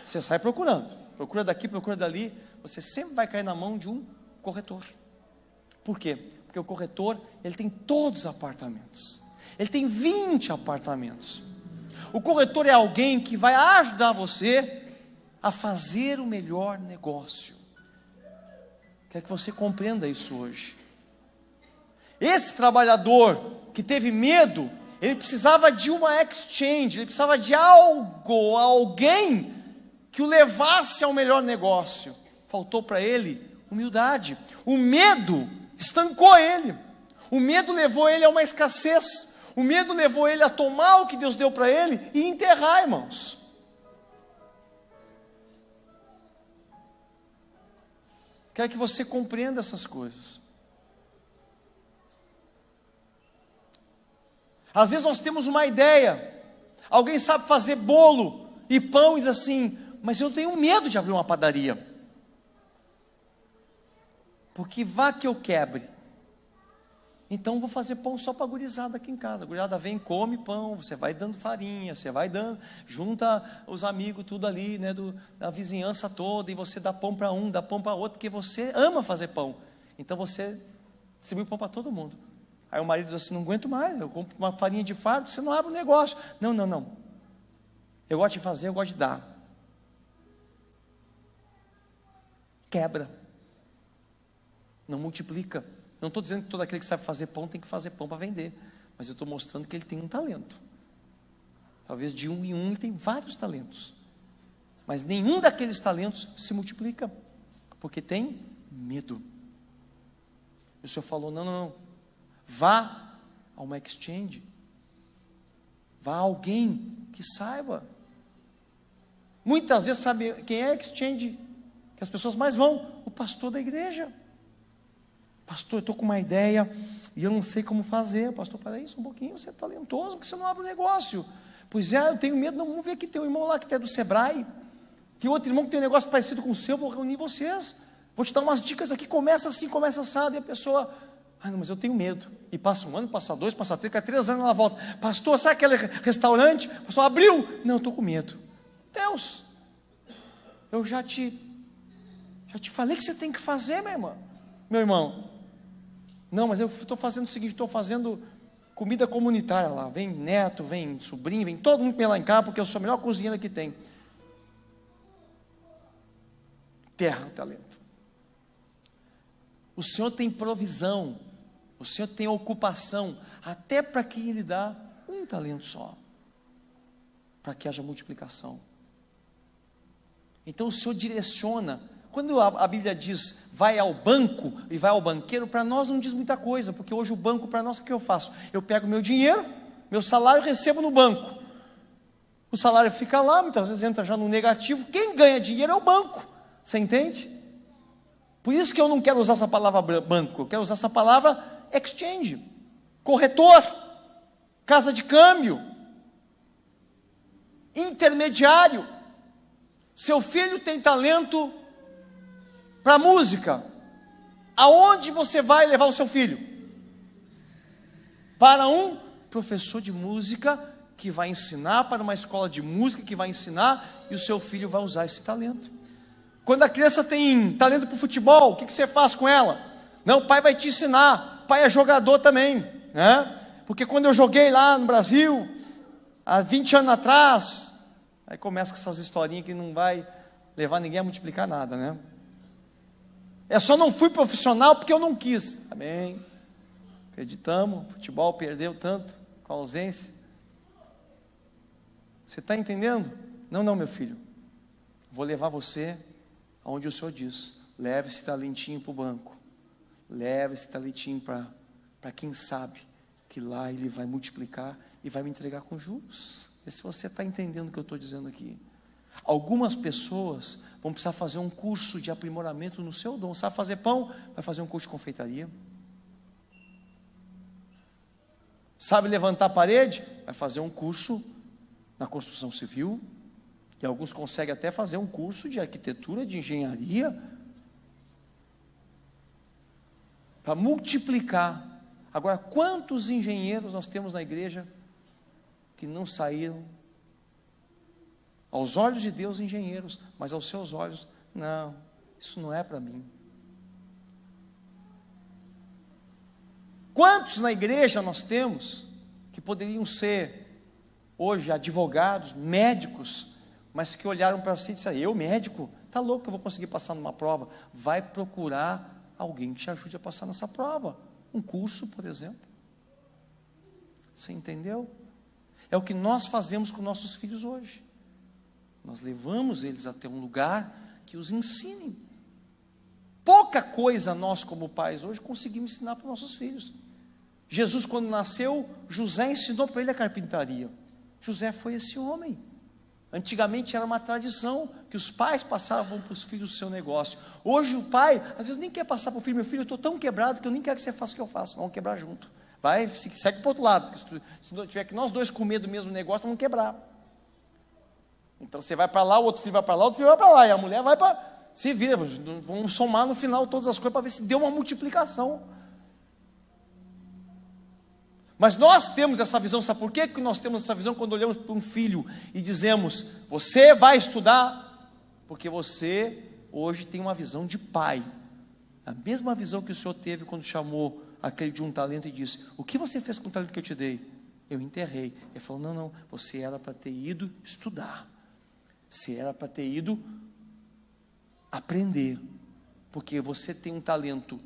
Você sai procurando, procura daqui, procura dali, você sempre vai cair na mão de um corretor. Por quê? Porque o corretor, ele tem todos os apartamentos. Ele tem 20 apartamentos. O corretor é alguém que vai ajudar você a fazer o melhor negócio. Quero que você compreenda isso hoje. Esse trabalhador que teve medo, ele precisava de uma exchange, ele precisava de algo, alguém que o levasse ao melhor negócio. Faltou para ele humildade. O medo estancou ele. O medo levou ele a uma escassez. O medo levou ele a tomar o que Deus deu para ele e enterrar, irmãos. Quero que você compreenda essas coisas. Às vezes nós temos uma ideia. Alguém sabe fazer bolo e pão e diz assim: mas eu tenho medo de abrir uma padaria. Porque vá que eu quebre. Então vou fazer pão só para a gurizada aqui em casa. A gurizada vem, come pão, você vai dando farinha, você vai dando, junta os amigos tudo ali, né, da vizinhança toda, e você dá pão para um, dá pão para outro, porque você ama fazer pão. Então você distribui pão para todo mundo. Aí o marido diz assim: não aguento mais, eu compro uma farinha de fardo, você não abre o negócio. Não. Eu gosto de fazer, eu gosto de dar. Quebra. Não multiplica. Não estou dizendo que todo aquele que sabe fazer pão tem que fazer pão para vender, mas eu estou mostrando que ele tem um talento. Talvez de um em um ele tem vários talentos, mas nenhum daqueles talentos se multiplica, porque tem medo. E o Senhor falou: não, vá a uma exchange, vá a alguém que saiba. Muitas vezes, sabe quem é exchange que as pessoas mais vão? O pastor da igreja. Pastor, eu estou com uma ideia e eu não sei como fazer. Pastor, peraí, só um pouquinho, você é talentoso, porque você não abre o negócio. Pois é, eu tenho medo. Não, vamos ver aqui, tem um irmão lá que é do Sebrae, tem outro irmão que tem um negócio parecido com o seu, vou reunir vocês, vou te dar umas dicas aqui, começa assim, começa assado, e a pessoa: não, mas eu tenho medo. E passa 1 ano, passa 2, passa 3, 3 anos ela volta: pastor, sabe aquele restaurante? Pastor, abriu? Não, eu estou com medo. Deus, eu já te falei que você tem que fazer, meu irmão. Não, mas eu estou fazendo o seguinte, estou fazendo comida comunitária lá, vem neto, vem sobrinho, vem todo mundo que vem lá em casa, porque eu sou a melhor cozinheira que tem. Terra o talento. O Senhor tem provisão, o Senhor tem ocupação, até para quem Ele dá um talento só, para que haja multiplicação. Então o Senhor direciona. Quando a Bíblia diz vai ao banco e vai ao banqueiro, para nós não diz muita coisa, porque hoje o banco para nós, o que eu faço? Eu pego meu dinheiro, meu salário, recebo no banco. O salário fica lá, muitas vezes entra já no negativo. Quem ganha dinheiro é o banco, você entende? Por isso que eu não quero usar essa palavra banco, eu quero usar essa palavra exchange, corretor, casa de câmbio, intermediário. Seu filho tem talento para música, aonde você vai levar o seu filho? Para um professor de música que vai ensinar, para uma escola de música que vai ensinar, e o seu filho vai usar esse talento. Quando a criança tem talento para o futebol, o que você faz com ela? Não, o pai vai te ensinar, o pai é jogador também, né? Porque quando eu joguei lá no Brasil, há 20 anos atrás, aí começa com essas historinhas que não vai levar ninguém a multiplicar nada, né? Eu só não fui profissional porque eu não quis. Amém. Acreditamos, futebol perdeu tanto com a ausência. Você está entendendo? Não, meu filho. Vou levar você aonde o Senhor diz. Leve esse talentinho para o banco. Leve esse talentinho para quem sabe que lá Ele vai multiplicar e vai me entregar com juros. Vê se você está entendendo o que eu estou dizendo aqui. Algumas pessoas vão precisar fazer um curso de aprimoramento no seu dom. Sabe fazer pão? Vai fazer um curso de confeitaria. Sabe levantar a parede? Vai fazer um curso na construção civil. E alguns conseguem até fazer um curso de arquitetura, de engenharia, para multiplicar. Agora, quantos engenheiros nós temos na igreja que não saíram, aos olhos de Deus, engenheiros, mas aos seus olhos, não, isso não é para mim. Quantos na igreja nós temos que poderiam ser hoje advogados, médicos, mas que olharam para si e disseram: eu médico, está louco que eu vou conseguir passar numa prova? Vai procurar alguém que te ajude a passar nessa prova, um curso, por exemplo. Você entendeu? É o que nós fazemos com nossos filhos hoje. Nós levamos eles até um lugar que os ensinem. Pouca coisa nós, como pais, hoje conseguimos ensinar para os nossos filhos. Jesus, quando nasceu, José ensinou para ele a carpintaria. José foi esse homem. Antigamente era uma tradição que os pais passavam para os filhos o seu negócio. Hoje o pai, às vezes nem quer passar para o filho: meu filho, eu estou tão quebrado que eu nem quero que você faça o que eu faço. Vamos quebrar junto. Vai, segue para o outro lado, porque se tiver que nós dois com medo do mesmo negócio, vamos quebrar. Então você vai para lá, o outro filho vai para lá, o outro filho vai para lá, e a mulher vai para... Se vira, vamos somar no final todas as coisas para ver se deu uma multiplicação. Mas nós temos essa visão. Sabe por quê que nós temos essa visão? Quando olhamos para um filho e dizemos: você vai estudar, porque você hoje tem uma visão de pai, a mesma visão que o Senhor teve quando chamou aquele de um talento e disse: o que você fez com o talento que eu te dei? Eu enterrei. Ele falou: não, você era para ter ido estudar, você era para ter ido aprender, porque você tem um talento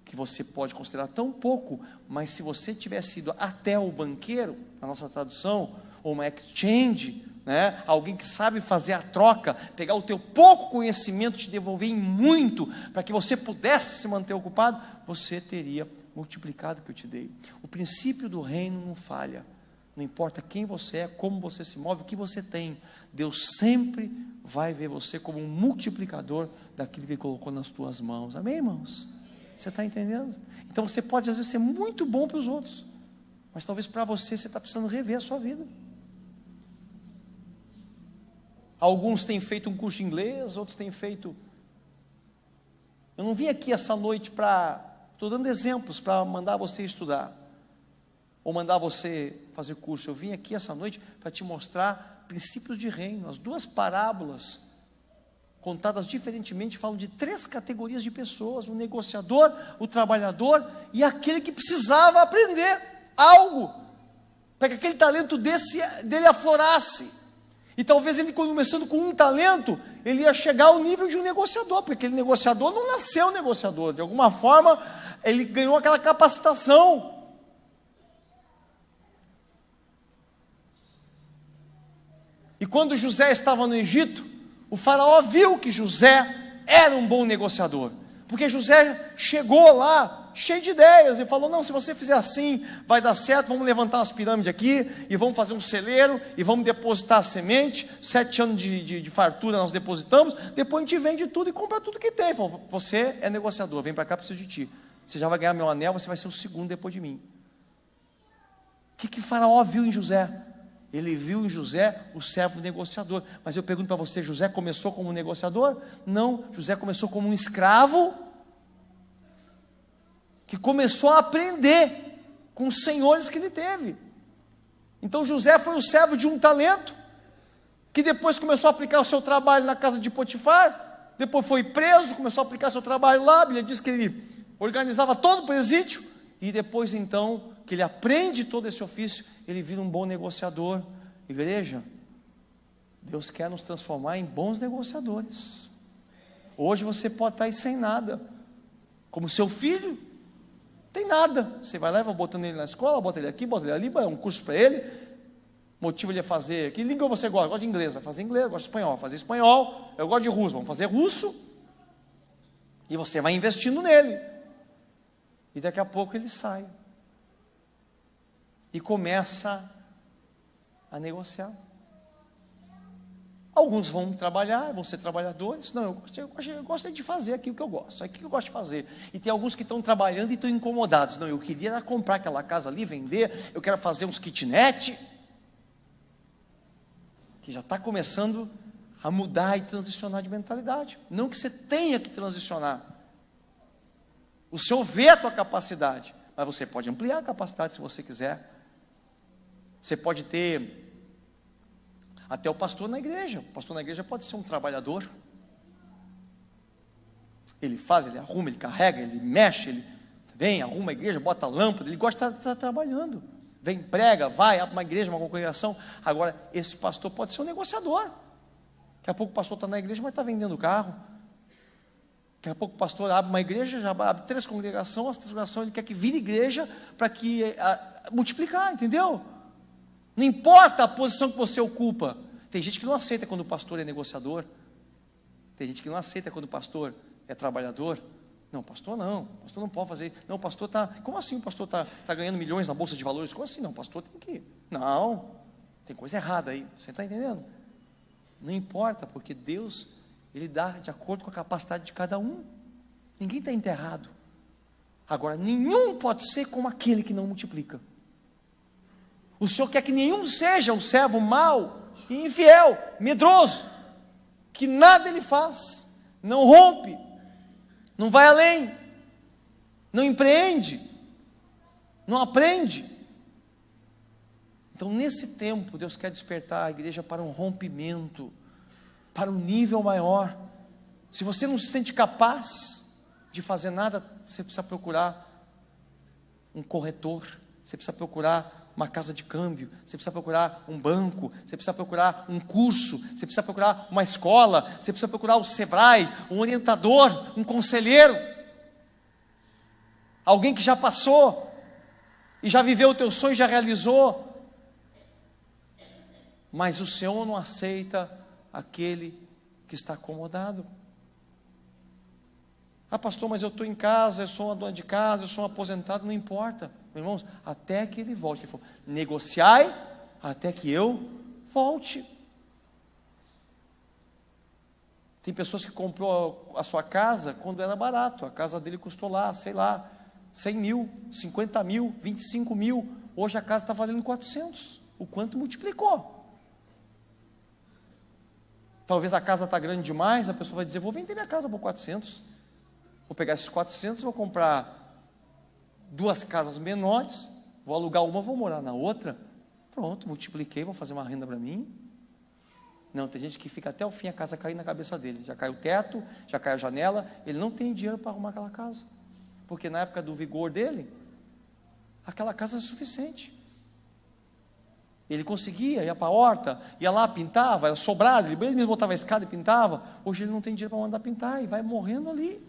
que você pode considerar tão pouco, mas se você tivesse ido até o banqueiro, na nossa tradução, ou uma exchange, né, alguém que sabe fazer a troca, pegar o teu pouco conhecimento e te devolver em muito, para que você pudesse se manter ocupado, você teria multiplicado o que eu te dei. O princípio do reino não falha. Não importa quem você é, como você se move, o que você tem, Deus sempre vai ver você como um multiplicador daquilo que Ele colocou nas tuas mãos. Amém, irmãos? Você está entendendo? Então você pode às vezes ser muito bom para os outros, mas talvez para você está precisando rever a sua vida. Alguns têm feito um curso de inglês, outros têm feito... Eu não vim aqui essa noite para... Estou dando exemplos para mandar você estudar, ou mandar você fazer curso. Eu vim aqui essa noite para te mostrar princípios de reino. As duas parábolas, contadas diferentemente, falam de 3 categorias de pessoas: o negociador, o trabalhador e aquele que precisava aprender algo, para que aquele talento dele aflorasse. E talvez ele, começando com um talento, ele ia chegar ao nível de um negociador, porque aquele negociador não nasceu negociador, de alguma forma ele ganhou aquela capacitação. E quando José estava no Egito, o faraó viu que José era um bom negociador, porque José chegou lá cheio de ideias e falou: não, se você fizer assim, vai dar certo, vamos levantar umas pirâmides aqui, e vamos fazer um celeiro, e vamos depositar a semente, 7 anos de fartura nós depositamos, depois a gente vende tudo e compra tudo que tem. Falou: você é negociador, vem para cá, preciso de ti, você já vai ganhar meu anel, você vai ser o segundo depois de mim. O que faraó viu em José? Ele viu em José o servo negociador. Mas eu pergunto para você: José começou como um negociador? Não, José começou como um escravo, que começou a aprender com os senhores que ele teve. Então José foi o servo de um talento, que depois começou a aplicar o seu trabalho na casa de Potifar, depois foi preso, começou a aplicar seu trabalho lá. A Bíblia diz que ele organizava todo o presídio, e depois então que ele aprende todo esse ofício, ele vira um bom negociador. Igreja, Deus quer nos transformar em bons negociadores. Hoje você pode estar aí sem nada, como seu filho, tem nada, você vai lá e vai botando ele na escola, bota ele aqui, bota ele ali, vai um curso para ele, motiva ele a fazer. Que língua você gosta? Eu gosto de inglês, vai fazer inglês. Eu gosto de espanhol, vai fazer espanhol. Eu gosto de russo, vamos fazer russo. E você vai investindo nele, e daqui a pouco ele sai e começa a negociar. Alguns vão trabalhar, vão ser trabalhadores. Não, eu gosto de fazer aquilo que eu gosto, é aquilo que eu gosto de fazer. E tem alguns que estão trabalhando e estão incomodados. Não, eu queria era comprar aquela casa ali, vender, eu quero fazer uns kitnet. Que já está começando a mudar e transicionar de mentalidade. Não que você tenha que transicionar. O Senhor vê a tua capacidade, mas você pode ampliar a capacidade se você quiser. Você pode ter até o pastor na igreja. O pastor na igreja pode ser um trabalhador. Ele faz, ele arruma, ele carrega, ele mexe, ele vem, arruma a igreja, bota a lâmpada, ele gosta de estar trabalhando. Vem, prega, vai, abre uma igreja, uma congregação. Agora, esse pastor pode ser um negociador. Daqui a pouco o pastor está na igreja, mas está vendendo carro. Daqui a pouco o pastor abre uma igreja, já abre 3 congregações, as 3 congregações ele quer que vire igreja para que multiplicar, entendeu? Não importa a posição que você ocupa. Tem gente que não aceita quando o pastor é negociador. Tem gente que não aceita quando o pastor é trabalhador. Não, pastor não pode fazer. Não, o pastor está, como assim o pastor está ganhando milhões na bolsa de valores? Como assim? Não, o pastor tem que, não, tem coisa errada aí, você está entendendo? Não importa, porque Deus, Ele dá de acordo com a capacidade de cada um. Ninguém está enterrado. Agora, nenhum pode ser como aquele que não multiplica. O Senhor quer que nenhum seja um servo mau e infiel, medroso, que nada ele faz, não rompe, não vai além, não empreende, não aprende. Então, nesse tempo, Deus quer despertar a igreja para um rompimento, para um nível maior. Se você não se sente capaz de fazer nada, você precisa procurar um corretor, você precisa procurar uma casa de câmbio, você precisa procurar um banco, você precisa procurar um curso, você precisa procurar uma escola, você precisa procurar o Sebrae, um orientador, um conselheiro, alguém que já passou, e já viveu o teu sonho, já realizou. Mas o Senhor não aceita aquele que está acomodado. Ah, pastor, mas eu estou em casa, eu sou uma dona de casa, eu sou um aposentado, não importa, meus irmãos, até que ele volte. Ele falou, negociai até que eu volte. Tem pessoas que comprou a sua casa quando era barato, a casa dele custou lá, sei lá, 100 mil, 50 mil, 25 mil, hoje a casa está valendo 400, o quanto multiplicou. Talvez a casa está grande demais, a pessoa vai dizer, vou vender minha casa por 400, vou pegar esses 400, vou comprar 2 casas menores, vou alugar uma, vou morar na outra, pronto, multipliquei, vou fazer uma renda para mim. Não, tem gente que fica até o fim, a casa cair na cabeça dele, já cai o teto, já cai a janela, ele não tem dinheiro para arrumar aquela casa, porque na época do vigor dele, aquela casa é suficiente. Ele conseguia, ia para a horta, ia lá, pintava, era sobrado, ele mesmo botava a escada e pintava. Hoje ele não tem dinheiro para mandar pintar, e vai morrendo ali,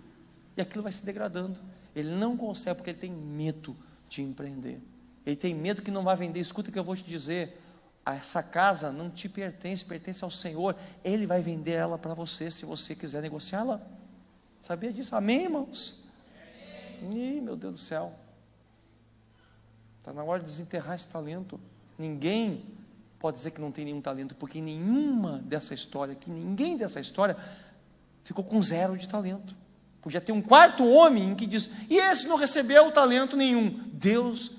e aquilo vai se degradando. Ele não consegue, porque ele tem medo de empreender, ele tem medo que não vai vender. Escuta o que eu vou te dizer, essa casa não te pertence, pertence ao Senhor, Ele vai vender ela para você, se você quiser negociá-la. Sabia disso? Amém, irmãos? Ih, meu Deus do céu, está na hora de desenterrar esse talento. Ninguém pode dizer que não tem nenhum talento, porque ninguém dessa história ficou com 0 de talento. Podia ter um 4º homem que diz, e esse não recebeu talento nenhum. Deus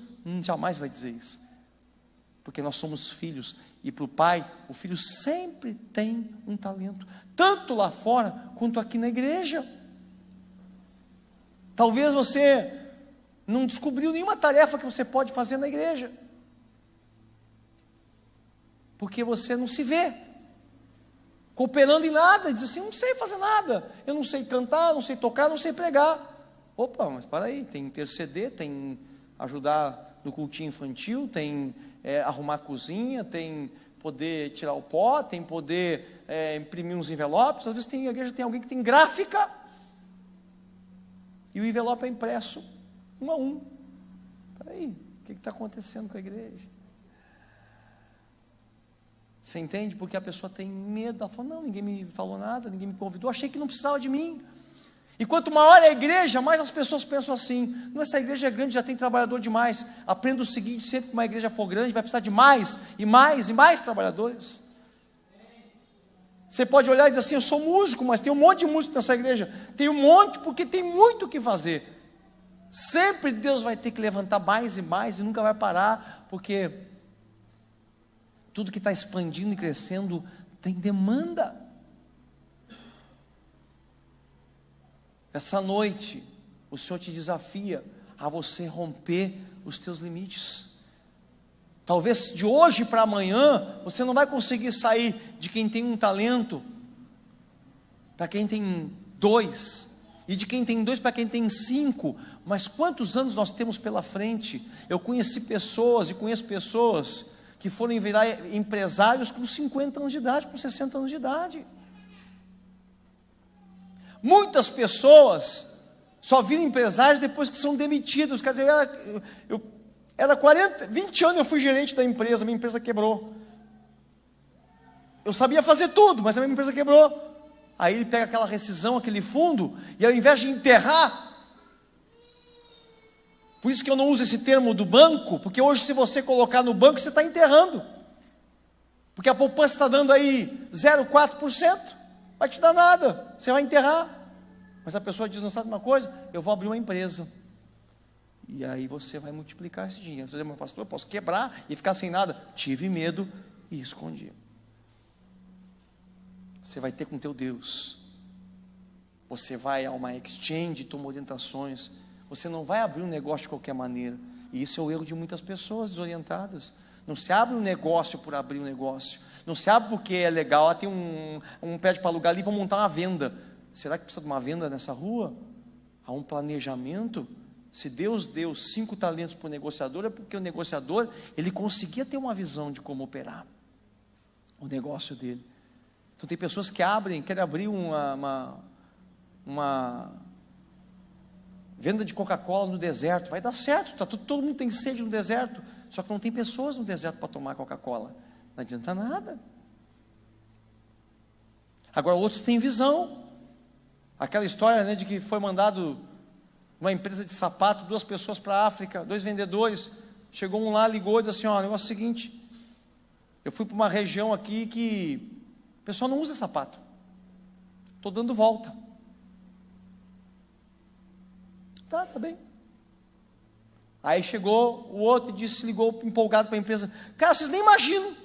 jamais vai dizer isso, porque nós somos filhos, e para o Pai, o filho sempre tem um talento, tanto lá fora, quanto aqui na igreja. Talvez você não descobriu nenhuma tarefa que você pode fazer na igreja, porque você não se vê cooperando em nada, diz assim, não sei fazer nada, eu não sei cantar, não sei tocar, não sei pregar. Opa, mas para aí, tem interceder, tem ajudar no cultinho infantil, tem arrumar a cozinha, tem poder tirar o pó, tem poder imprimir uns envelopes. Às vezes a igreja tem alguém que tem gráfica, e o envelope é impresso 1 a 1. Espera aí, o que está acontecendo com a igreja? Você entende? Porque a pessoa tem medo, ela fala, não, ninguém me falou nada, ninguém me convidou, achei que não precisava de mim. E quanto maior é a igreja, mais as pessoas pensam assim, não, essa igreja é grande, já tem trabalhador demais. Aprenda o seguinte, sempre que uma igreja for grande, vai precisar de mais, e mais, e mais trabalhadores. Você pode olhar e dizer assim: eu sou músico, mas tem um monte de músico nessa igreja. Tem um monte, porque tem muito o que fazer. Sempre Deus vai ter que levantar mais e mais, e nunca vai parar, porque tudo que está expandindo e crescendo tem demanda. Essa noite, o Senhor te desafia a você romper os teus limites. Talvez de hoje para amanhã, você não vai conseguir sair de quem tem um talento para quem tem 2, e de quem tem 2 para quem tem 5, mas quantos anos nós temos pela frente? Eu conheci pessoas e conheço pessoas que foram virar empresários com 50 anos de idade, com 60 anos de idade. Muitas pessoas só viram empresários depois que são demitidos. Quer dizer, era 20 anos eu fui gerente da empresa, minha empresa quebrou. Eu sabia fazer tudo, mas a minha empresa quebrou. Aí ele pega aquela rescisão, aquele fundo, e ao invés de enterrar, por isso que eu não uso esse termo do banco, porque hoje se você colocar no banco, você está enterrando, porque a poupança está dando aí 0,4%, vai te dar nada, você vai enterrar. Mas a pessoa diz: não sabe uma coisa? Eu vou abrir uma empresa, e aí você vai multiplicar esse dinheiro. Você diz: mas pastor, eu posso quebrar e ficar sem nada? Tive medo e escondi. Você vai ter com teu Deus, você vai a uma exchange, toma orientações, você não vai abrir um negócio de qualquer maneira, e isso é o erro de muitas pessoas desorientadas. Não se abre um negócio por abrir um negócio, não se abre porque é legal, tem um prédio para alugar ali, vão montar uma venda. Será que precisa de uma venda nessa rua? Há um planejamento. Se Deus deu 5 talentos para o negociador, é porque o negociador, ele conseguia ter uma visão de como operar o negócio dele. Então tem pessoas que querem abrir uma venda de Coca-Cola no deserto. Vai dar certo, todo mundo tem sede no deserto, só que não tem pessoas no deserto para tomar Coca-Cola. Não adianta nada. Agora outros têm visão. Aquela história, né, de que foi mandado uma empresa de sapato, 2 pessoas para a África, 2 vendedores. Chegou um lá, ligou e disse assim: ó, o negócio é o seguinte, eu fui para uma região aqui que o pessoal não usa sapato, estou dando volta. Tá bem. Aí chegou o outro e ligou empolgado para a empresa: cara, vocês nem imaginam,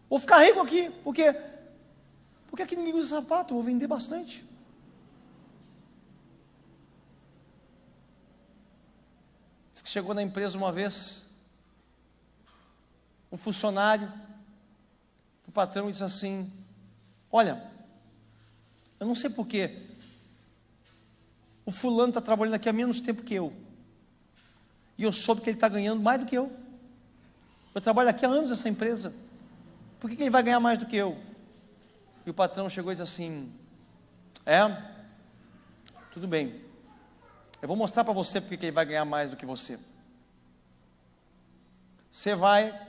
vou ficar rico aqui, porque aqui ninguém usa sapato, eu vou vender bastante. Diz que chegou na empresa uma vez um funcionário, o patrão disse assim: olha, eu não sei porquê, o fulano está trabalhando aqui há menos tempo que eu, e eu soube que ele está ganhando mais do que eu trabalho aqui há anos nessa empresa, por que ele vai ganhar mais do que eu? E o patrão chegou e disse assim: tudo bem, eu vou mostrar para você porque ele vai ganhar mais do que você. Você vai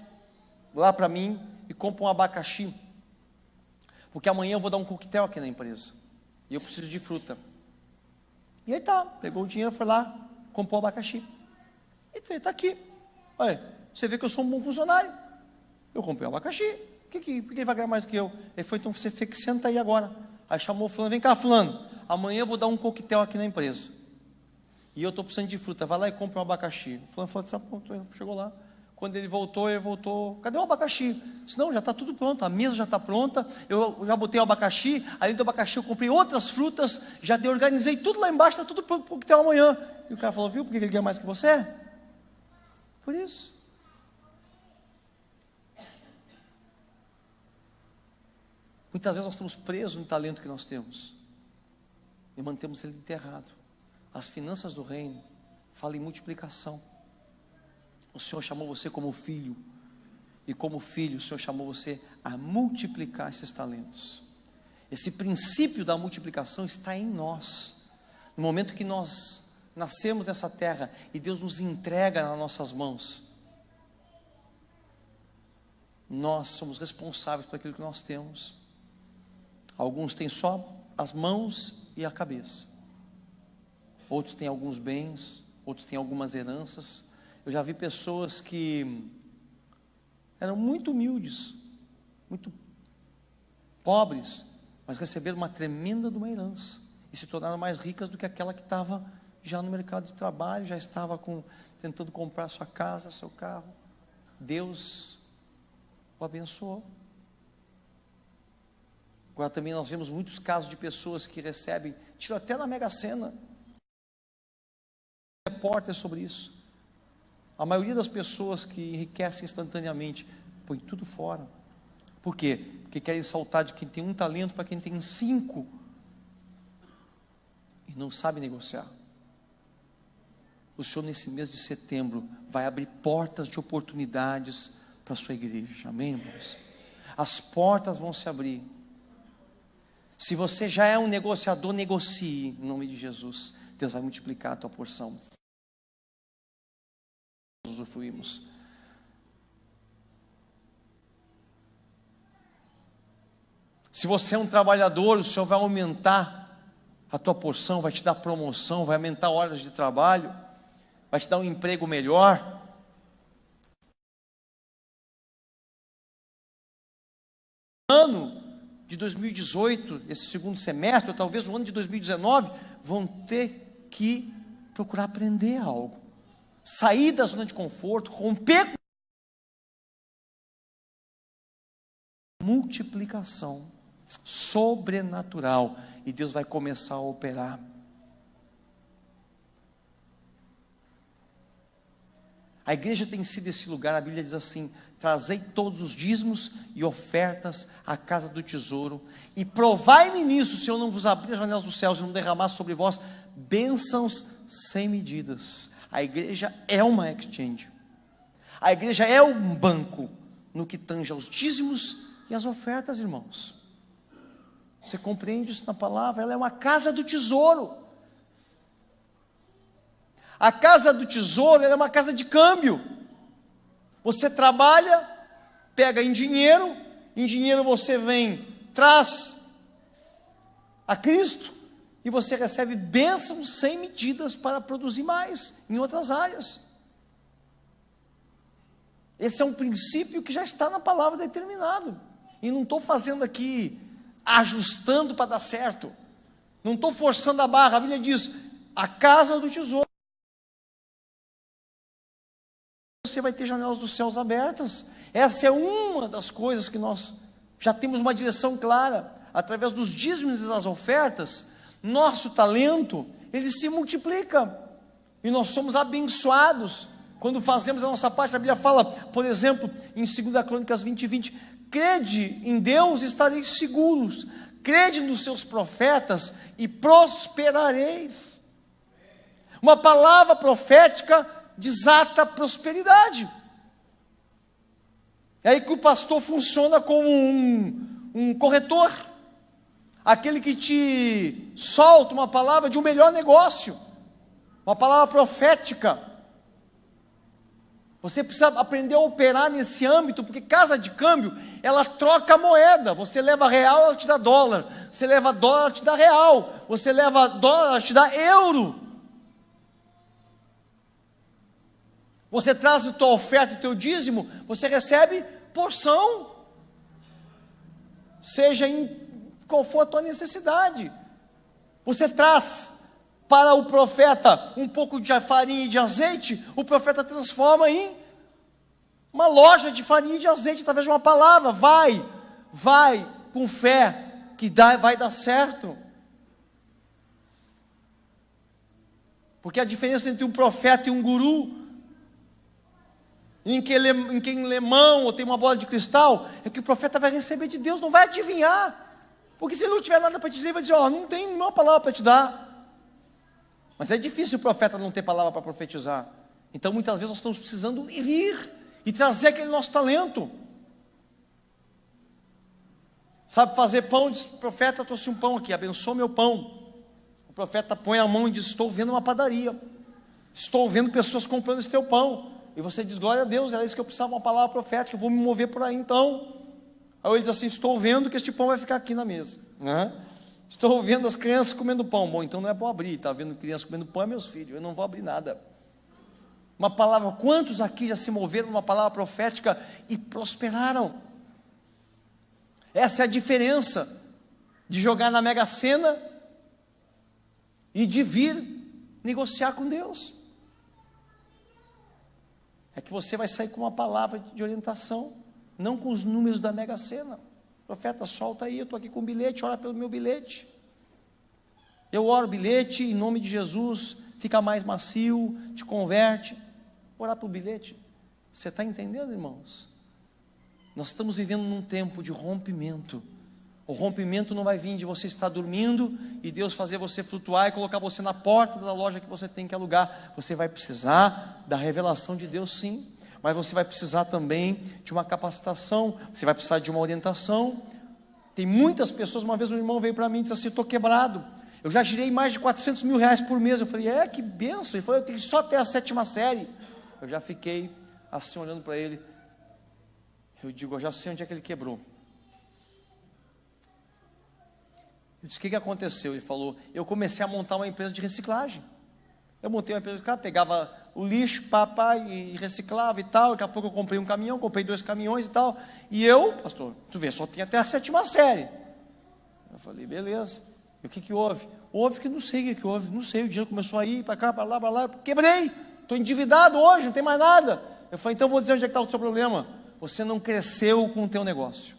lá para mim e compra um abacaxi, porque amanhã eu vou dar um coquetel aqui na empresa, e eu preciso de fruta. E aí pegou o dinheiro, foi lá, comprou o abacaxi, e está aqui. Olha, você vê que eu sou um bom funcionário, eu comprei o abacaxi, por que ele vai ganhar mais do que eu? Ele foi: então você fica, senta aí agora. Aí chamou o fulano: vem cá fulano, amanhã eu vou dar um coquetel aqui na empresa, e eu estou precisando de fruta, vai lá e compra um abacaxi. O fulano falou: tá pronto. Chegou lá, quando ele voltou, cadê o abacaxi? Disse: não, já está tudo pronto, a mesa já está pronta, eu já botei o abacaxi, além do abacaxi eu comprei outras frutas, já organizei tudo lá embaixo, está tudo pronto para o coquetel amanhã. E o cara falou: viu porque ele ganha mais que você? Por isso. Muitas vezes nós estamos presos no talento que nós temos e mantemos ele enterrado. As finanças do reino falam em multiplicação. O Senhor chamou você como filho, e como filho o Senhor chamou você a multiplicar esses talentos. Esse princípio da multiplicação está em nós. No momento que nós nascemos nessa terra e Deus nos entrega nas nossas mãos, nós somos responsáveis por aquilo que nós temos. Alguns têm só as mãos e a cabeça, outros têm alguns bens, outros têm algumas heranças. Eu já vi pessoas que eram muito humildes, muito pobres, mas receberam uma tremenda de uma herança, e se tornaram mais ricas do que aquela que estava já no mercado de trabalho, já estava tentando comprar sua casa, seu carro. Deus o abençoou. Agora também nós vemos muitos casos de pessoas que recebem, tiram até na Mega Sena, repórter sobre isso. A maioria das pessoas que enriquecem instantaneamente, põe tudo fora. Por quê? Porque querem saltar de quem tem um talento para quem tem 5, e não sabe negociar. O Senhor, nesse mês de setembro, vai abrir portas de oportunidades para a sua igreja, amém, irmãos? As portas vão se abrir. Se você já é um negociador, negocie, em nome de Jesus. Deus vai multiplicar a tua porção. Usufruímos. Se você é um trabalhador, o Senhor vai aumentar a tua porção, vai te dar promoção, vai aumentar horas de trabalho, vai te dar um emprego melhor. Ano de 2018, esse segundo semestre, ou talvez o ano de 2019, vão ter que procurar aprender algo, sair da zona de conforto, romper com multiplicação sobrenatural, e Deus vai começar a operar. A igreja tem sido esse lugar. A Bíblia diz assim: trazei todos os dízimos e ofertas à casa do tesouro, e provai-me nisso, se eu não vos abrir as janelas dos céus e não derramar sobre vós bênçãos sem medidas. A igreja é uma exchange, a igreja é um banco, no que tange aos dízimos e às ofertas, irmãos. Você compreende isso na palavra? Ela é uma casa do tesouro. A casa do tesouro, ela é uma casa de câmbio. Você trabalha, pega em dinheiro você vem, traz a Cristo, e você recebe bênçãos sem medidas para produzir mais em outras áreas. Esse é um princípio que já está na palavra determinado, e não estou fazendo aqui, ajustando para dar certo, não estou forçando a barra. A Bíblia diz, a casa do tesouro, você vai ter janelas dos céus abertas. Essa é uma das coisas que nós já temos uma direção clara, através dos dízimos e das ofertas. Nosso talento, ele se multiplica, e nós somos abençoados, quando fazemos a nossa parte. A Bíblia fala, por exemplo, em 2 Crônicas 20:20, crede em Deus e estareis seguros, crede nos seus profetas e prosperareis. Uma palavra profética desata prosperidade. É aí que o pastor funciona como um corretor, aquele que te solta uma palavra de um melhor negócio, uma palavra profética. Você precisa aprender a operar nesse âmbito, porque casa de câmbio, ela troca a moeda. Você leva real, ela te dá dólar. Você leva dólar, ela te dá real. Você leva dólar, ela te dá euro. Você traz a tua oferta, o teu dízimo, você recebe porção, seja em qual for a tua necessidade. Você traz para o profeta um pouco de farinha e de azeite, o profeta transforma em uma loja de farinha e de azeite, através de uma palavra. Vai com fé, que vai dar certo. Porque a diferença entre um profeta e um guru, em quem lê mão ou tem uma bola de cristal, é que o profeta vai receber de Deus, não vai adivinhar, porque se ele não tiver nada para te dizer, ele vai dizer, não tem nenhuma palavra para te dar. Mas é difícil o profeta não ter palavra para profetizar. Então muitas vezes nós estamos precisando ir e trazer aquele nosso talento. Sabe fazer pão? Diz, profeta, trouxe um pão aqui, abençoa meu pão. O profeta põe a mão e diz, estou vendo uma padaria, estou vendo pessoas comprando esse teu pão. E você diz, glória a Deus, era isso que eu precisava, uma palavra profética, eu vou me mover por aí então. Aí ele diz assim, estou vendo que este pão vai ficar aqui na mesa, né? Estou vendo as crianças comendo pão. Bom, então não é bom abrir. Está vendo crianças comendo pão, é meus filhos, eu não vou abrir nada. Uma palavra, quantos aqui já se moveram numa palavra profética e prosperaram? Essa é a diferença de jogar na Mega Sena e de vir negociar com Deus. É que você vai sair com uma palavra de orientação, não com os números da Mega Sena. Profeta, solta aí, eu estou aqui com o bilhete, ora pelo meu bilhete. Eu oro o bilhete, em nome de Jesus, fica mais macio, te converte. Orar pelo bilhete. Você está entendendo, irmãos? Nós estamos vivendo num tempo de rompimento. O rompimento não vai vir de você estar dormindo e Deus fazer você flutuar e colocar você na porta da loja que você tem que alugar. Você vai precisar da revelação de Deus, sim, mas você vai precisar também de uma capacitação, você vai precisar de uma orientação. Tem muitas pessoas, uma vez um irmão veio para mim e disse assim: estou quebrado, eu já girei mais de 400 mil reais por mês. Eu falei: que benção. Ele falou: eu tenho só até a 7ª série. Eu já fiquei assim olhando para ele. Eu digo: eu já sei onde é que ele quebrou. Eu disse: o que aconteceu? Ele falou: eu comecei a montar uma empresa de reciclagem. Eu montei uma empresa de reciclagem, pegava o lixo, e reciclava e tal. Daqui a pouco eu comprei um caminhão, comprei 2 caminhões e tal. E eu, pastor, tu vê, só tinha até a 7ª série. Eu falei: beleza. E o que houve? Houve que não sei o que houve, não sei, o dinheiro começou a ir para cá, para lá, quebrei, estou endividado hoje, não tem mais nada. Eu falei: então vou dizer onde é que está o seu problema. Você não cresceu com o teu negócio.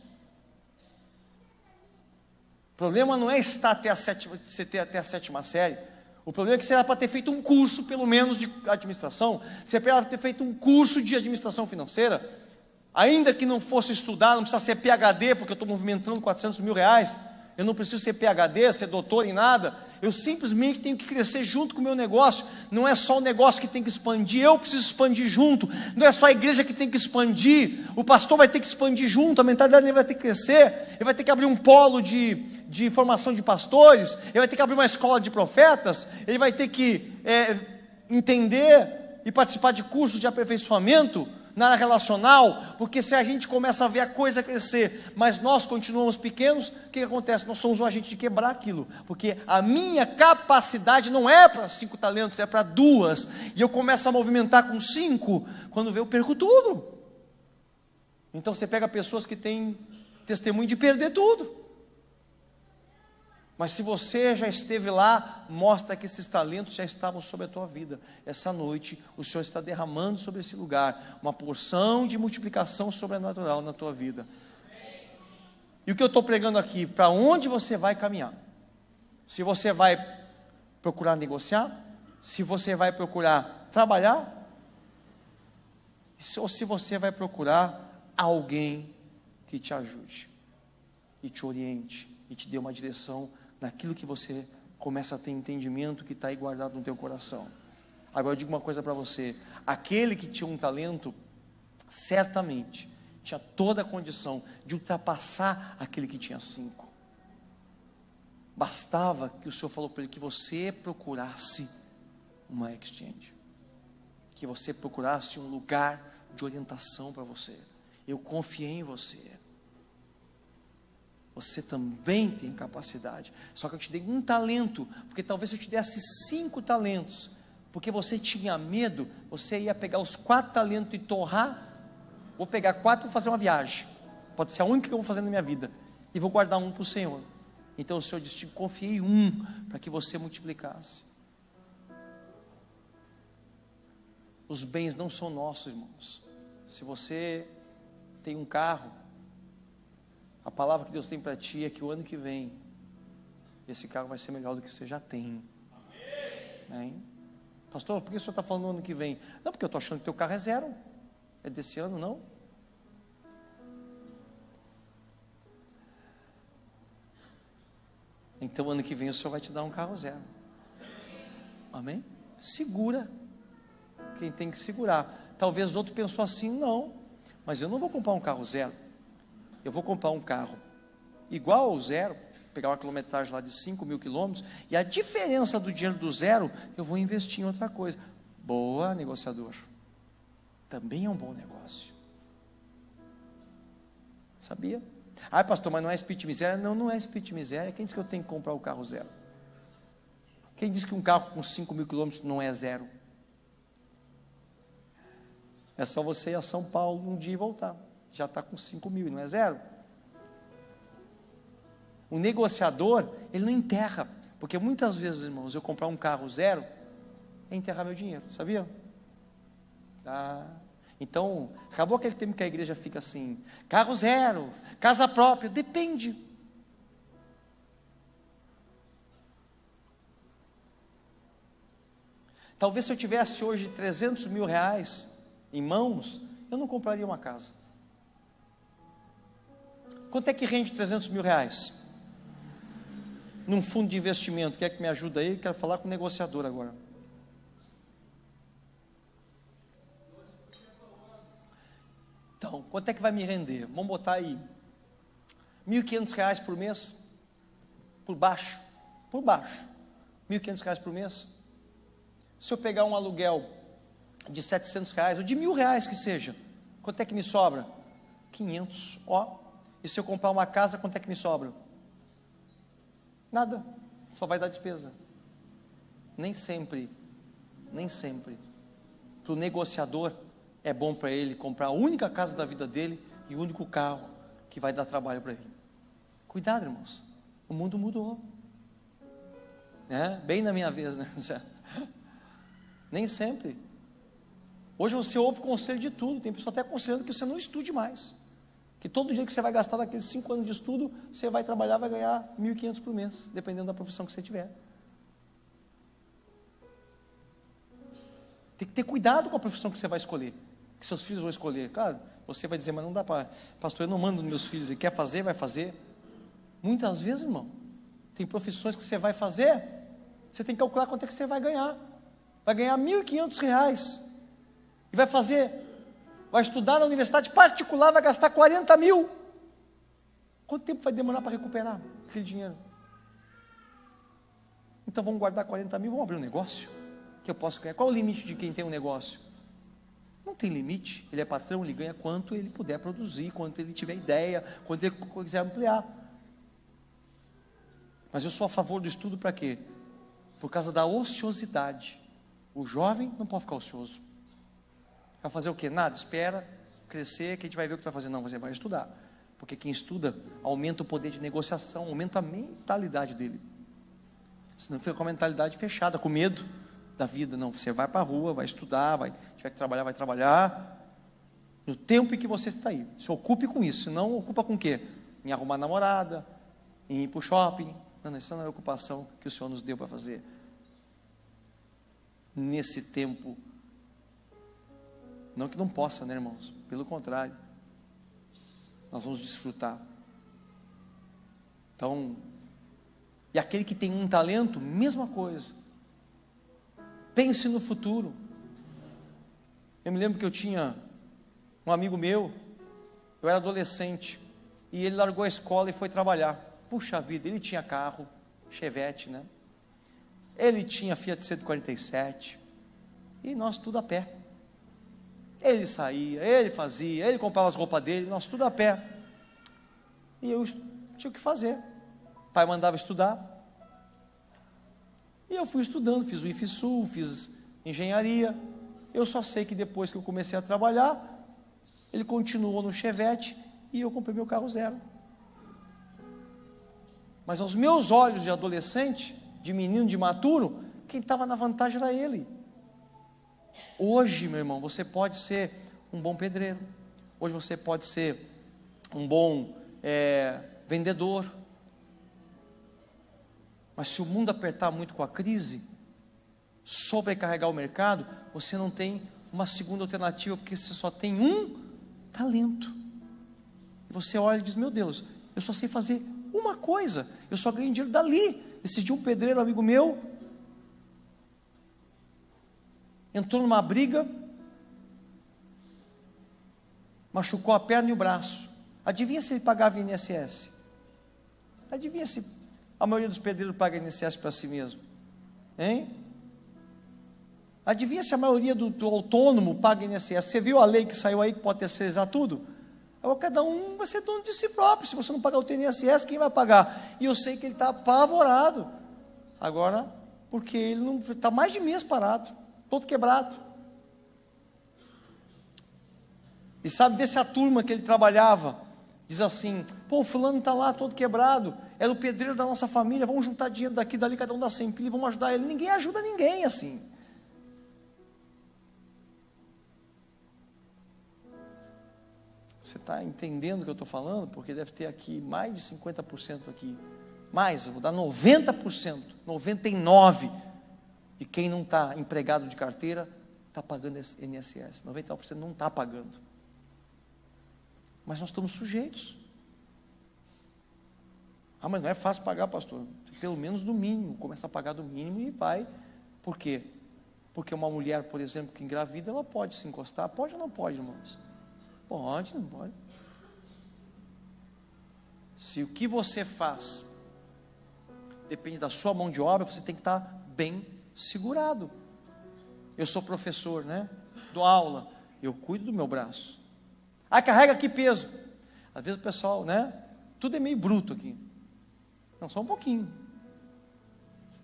O problema não é estar até você ter até a 7ª série. O problema é que você era para ter feito um curso, pelo menos, de administração. Você era para ter feito um curso de administração financeira. Ainda que não fosse estudar, não precisa ser PhD, porque eu estou movimentando 400 mil reais. Eu não preciso ser PhD, ser doutor em nada. Eu simplesmente tenho que crescer junto com o meu negócio. Não é só o negócio que tem que expandir, eu preciso expandir junto. Não é só a igreja que tem que expandir, o pastor vai ter que expandir junto, a mentalidade dele vai ter que crescer. Ele vai ter que abrir um polo de formação de pastores, ele vai ter que abrir uma escola de profetas, ele vai ter que entender e participar de cursos de aperfeiçoamento na área relacional, porque se a gente começa a ver a coisa crescer, mas nós continuamos pequenos, o que acontece? Nós somos um agente de quebrar aquilo, porque a minha capacidade não é para 5 talentos, é para 2, e eu começo a movimentar com 5, quando vê eu perco tudo. Então você pega pessoas que têm testemunho de perder tudo, mas se você já esteve lá, mostra que esses talentos já estavam sobre a tua vida. Essa noite, o Senhor está derramando sobre esse lugar uma porção de multiplicação sobrenatural na tua vida. E o que eu estou pregando aqui, para onde você vai caminhar? Se você vai procurar negociar, se você vai procurar trabalhar, ou se você vai procurar alguém que te ajude, e te oriente, e te dê uma direção naquilo que você começa a ter entendimento que está aí guardado no teu coração. Agora eu digo uma coisa para você: aquele que tinha um talento, certamente tinha toda a condição de ultrapassar aquele que tinha 5. Bastava que o Senhor falou para ele que você procurasse uma exchange, que você procurasse um lugar de orientação para você. Eu confiei em você. Você também tem capacidade, só que eu te dei um talento, porque talvez se eu te desse 5 talentos, porque você tinha medo, você ia pegar os 4 talentos e torrar. Vou pegar 4 e vou fazer uma viagem, pode ser a única que eu vou fazer na minha vida, e vou guardar um para o Senhor. Então o Senhor disse: confiei para que você multiplicasse. Os bens não são nossos, irmãos. Se você tem um carro, a palavra que Deus tem para ti é que o ano que vem, esse carro vai ser melhor do que você já tem. Amém? Pastor, por que o senhor está falando no ano que vem? Não, porque eu estou achando que teu carro é 0. É desse ano, não? Então ano que vem o senhor vai te dar um carro 0. Amém? Segura. Quem tem que segurar. Talvez outro pensou assim: não, mas eu não vou comprar um carro 0. Eu vou comprar um carro igual ao 0, pegar uma quilometragem lá de 5 mil quilômetros, e a diferença do dinheiro do 0, eu vou investir em outra coisa. Boa, negociador. Também é um bom negócio. Sabia? Ah, pastor, mas não é espírito de miséria? Não, não é espírito de miséria. Quem disse que eu tenho que comprar o carro 0? Quem disse que um carro com 5 mil quilômetros não é 0? É só você ir a São Paulo um dia e voltar. Já está com 5 mil e não é 0. O negociador, ele não enterra, porque muitas vezes, irmãos, eu comprar um carro zero, é enterrar meu dinheiro, sabia? Então, acabou aquele tempo que a igreja fica assim, carro zero, casa própria, depende. Talvez se eu tivesse hoje 300 mil reais em mãos, eu não compraria uma casa. Quanto é que rende 300 mil reais? Num fundo de investimento, quer que me ajude aí? Quero falar com o negociador agora. Então, quanto é que vai me render? Vamos botar aí, R$1.500 por mês? Por baixo, R$1.500 por mês? Se eu pegar um aluguel de R$700, ou de R$1.000 que seja, quanto é que me sobra? 500, ó. E se eu comprar uma casa, quanto é que me sobra? Nada, só vai dar despesa. Nem sempre, para o negociador, é bom para ele comprar a única casa da vida dele, e o único carro que vai dar trabalho para ele. Cuidado, irmãos, o mundo mudou, bem na minha vez, né? Nem sempre. Hoje você ouve conselho de tudo, tem pessoa até aconselhando que você não estude mais, que todo dia que você vai gastar daqueles 5 anos de estudo, você vai trabalhar, vai ganhar 1.500 por mês, dependendo da profissão que você tiver. Tem que ter cuidado com a profissão que você vai escolher, que seus filhos vão escolher. Claro, você vai dizer, mas não dá para, pastor, eu não mando nos meus filhos, ele quer fazer, vai fazer. Muitas vezes, irmão, tem profissões que você vai fazer, você tem que calcular quanto é que você vai ganhar. Vai ganhar R$1.500, e vai estudar na universidade particular, vai gastar 40 mil, quanto tempo vai demorar para recuperar aquele dinheiro? Então vamos guardar 40 mil, vamos abrir um negócio, que eu posso ganhar. Qual é o limite de quem tem um negócio? Não tem limite, ele é patrão, ele ganha quanto ele puder produzir, quanto ele tiver ideia, quanto ele quiser ampliar. Mas eu sou a favor do estudo para quê? Por causa da ociosidade. O jovem não pode ficar ocioso. Vai fazer o quê? Nada, espera crescer, que a gente vai ver o que vai fazer. Não, você vai estudar, porque quem estuda aumenta o poder de negociação, aumenta a mentalidade dele. Senão fica com a mentalidade fechada, com medo da vida. Não, você vai para a rua, vai estudar, tiver que trabalhar, vai trabalhar, no tempo em que você está aí. Se ocupe com isso, senão ocupa com o quê? Em arrumar namorada, em ir para o shopping. Não, essa não é a ocupação que o Senhor nos deu para fazer. Nesse tempo, não que não possa, né, irmãos? Pelo contrário, nós vamos desfrutar. Então, e aquele que tem um talento, mesma coisa. Pense no futuro. Eu me lembro que eu tinha um amigo meu, eu era adolescente, e ele largou a escola e foi trabalhar. Puxa vida, ele tinha carro, Chevette, né? Ele tinha Fiat 147, e nós tudo a pé. Ele saía, ele fazia, ele comprava as roupas dele, nós tudo a pé. E eu tinha o que fazer. O pai mandava estudar, e eu fui estudando, fiz o IFSU, fiz engenharia. Eu só sei que depois que eu comecei a trabalhar, ele continuou no Chevette, e eu comprei meu carro zero. Mas aos meus olhos de adolescente, de menino, de maturo, quem estava na vantagem era ele. Hoje, meu irmão, você pode ser um bom pedreiro, hoje você pode ser um bom vendedor, mas se o mundo apertar muito com a crise, sobrecarregar o mercado, você não tem uma segunda alternativa, porque você só tem um talento. E você olha e diz, meu Deus, eu só sei fazer uma coisa, eu só ganho dinheiro dali. Esse dia um pedreiro, amigo meu, entrou numa briga, machucou a perna e o braço. Adivinha se ele pagava INSS? Adivinha se a maioria dos pedreiros paga INSS para si mesmo? Hein? Adivinha se a maioria do autônomo paga INSS? Você viu a lei que saiu aí que pode terceirizar tudo? Agora cada um vai ser dono de si próprio. Se você não pagar o INSS, quem vai pagar? E eu sei que ele está apavorado agora, porque ele não está mais de mês parado, todo quebrado. E sabe, ver se a turma que ele trabalhava diz assim, pô, o fulano está lá todo quebrado, era o pedreiro da nossa família, vamos juntar dinheiro daqui, dali, cada um dá 100 pila, vamos ajudar ele. Ninguém ajuda ninguém assim. Você está entendendo o que eu estou falando? Porque deve ter aqui mais de 50% aqui. Mais, eu vou dar 90%, 99%. E quem não está empregado de carteira, está pagando INSS. 99% não está pagando. Mas nós estamos sujeitos. Ah, mas não é fácil pagar, pastor. Pelo menos do mínimo. Começa a pagar do mínimo e vai. Por quê? Porque uma mulher, por exemplo, que engravida, ela pode se encostar. Pode ou não pode, irmãos? Pode, não pode. Se o que você faz depende da sua mão de obra, você tem que estar bem segurado. Eu sou professor, né? Dou aula. Eu cuido do meu braço. Ah, carrega aqui peso. Às vezes o pessoal, né? Tudo é meio bruto aqui. Não, só um pouquinho.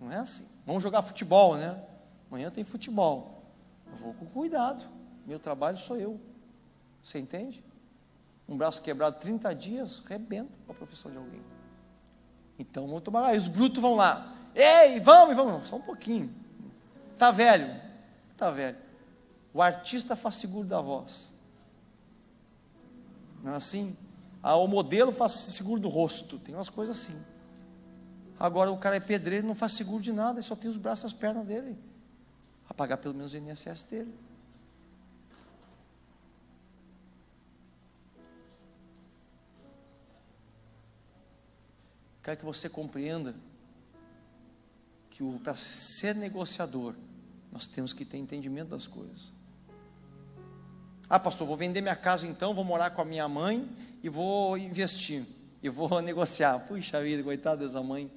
Não é assim. Vamos jogar futebol, né? Amanhã tem futebol. Eu vou com cuidado. Meu trabalho sou eu. Você entende? Um braço quebrado 30 dias, rebenta com a profissão de alguém. Então vamos tomar. Aí os brutos vão lá. Ei, vamos. Só um pouquinho. Tá velho. Tá velho. O artista faz seguro da voz. Não é assim? O modelo faz seguro do rosto. Tem umas coisas assim. Agora o cara é pedreiro, não faz seguro de nada, ele só tem os braços e as pernas dele. A pagar pelo menos o INSS dele. Quero que você compreenda que para ser negociador, nós temos que ter entendimento das coisas. Ah, pastor, vou vender minha casa então, vou morar com a minha mãe e vou investir, e vou negociar. Puxa vida, coitado dessa mãe,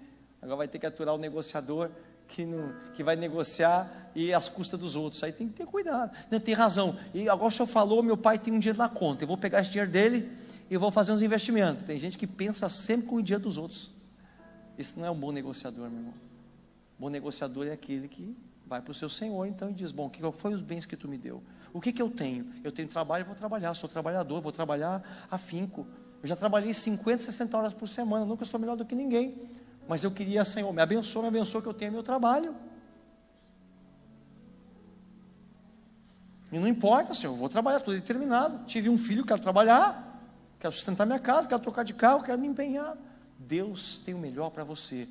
agora vai ter que aturar o negociador que vai negociar e às custas dos outros. Aí tem que ter cuidado. Não, tem razão. E agora o senhor falou, meu pai tem um dinheiro na conta, eu vou pegar esse dinheiro dele e vou fazer uns investimentos. Tem gente que pensa sempre com o dinheiro dos outros. Esse não é um bom negociador, meu irmão. Bom negociador é aquele que vai para o seu Senhor, então, e diz, bom, que foi os bens que tu me deu? O que eu tenho? Eu tenho trabalho, eu vou trabalhar, sou trabalhador, vou trabalhar afinco. Eu já trabalhei 50, 60 horas por semana, nunca sou melhor do que ninguém, mas eu queria, Senhor, me abençoa que eu tenha meu trabalho. E não importa, Senhor, eu vou trabalhar, estou determinado. Tive um filho, quero trabalhar, quero sustentar minha casa, quero trocar de carro, quero me empenhar. Deus tem o melhor para você,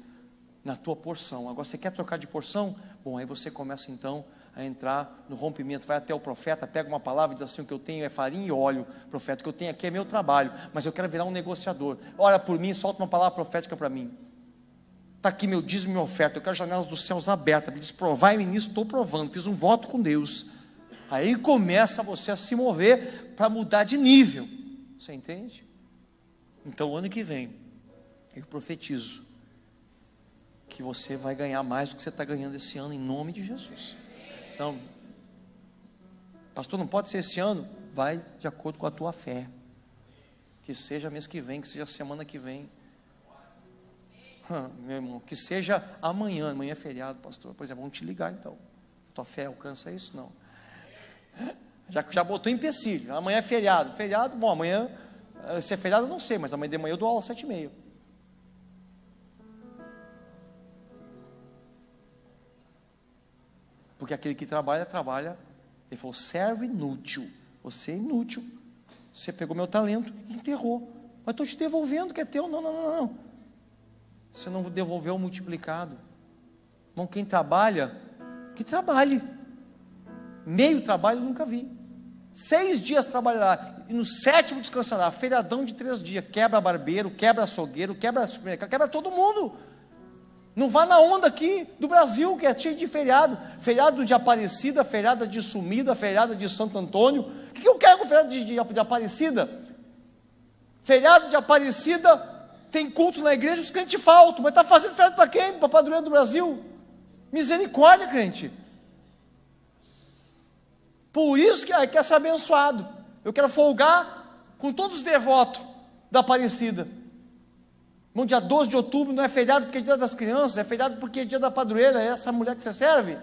na tua porção. Agora você quer trocar de porção? Bom, aí você começa então a entrar no rompimento, vai até o profeta, pega uma palavra e diz assim, o que eu tenho é farinha e óleo, profeta, o que eu tenho aqui é meu trabalho, mas eu quero virar um negociador, ora por mim, solta uma palavra profética para mim, está aqui meu dízimo e minha oferta, eu quero janelas dos céus abertas, me diz, provai-me nisso, estou provando, fiz um voto com Deus. Aí começa você a se mover para mudar de nível, você entende? Então ano que vem, eu profetizo que você vai ganhar mais do que você está ganhando esse ano, em nome de Jesus. Então, pastor, não pode ser esse ano? Vai de acordo com a tua fé. Que seja mês que vem, que seja semana que vem. Meu irmão, que seja amanhã é feriado, pastor. Pois é, vamos te ligar então. Tua fé alcança isso? Não. Já botou empecilho. Amanhã é feriado. Feriado, bom, amanhã, se é feriado eu não sei, mas amanhã de manhã eu dou aula às 7h30. Porque aquele que trabalha, ele falou, servo inútil, você é inútil, você pegou meu talento e enterrou, mas estou te devolvendo, que é teu, não, você não devolveu o multiplicado. Irmão, quem trabalha, que trabalhe, meio trabalho eu nunca vi, 6 dias trabalhará, e no 7º descansará, feriadão de 3 dias, quebra barbeiro, quebra açougueiro, quebra supermercado, quebra todo mundo. Não vá na onda aqui do Brasil, que é cheio de feriado. Feriado de Aparecida, feriado de Sumida, feriado de Santo Antônio. O que eu quero com feriado de Aparecida? Feriado de Aparecida, tem culto na igreja, os crentes faltam. Mas está fazendo feriado para quem? Para a padroeira do Brasil? Misericórdia, crente. Por isso que quer ser abençoado. Eu quero folgar com todos os devotos da Aparecida. No dia 12 de outubro não é feriado porque é dia das crianças, é feriado porque é dia da padroeira, é essa mulher que você serve.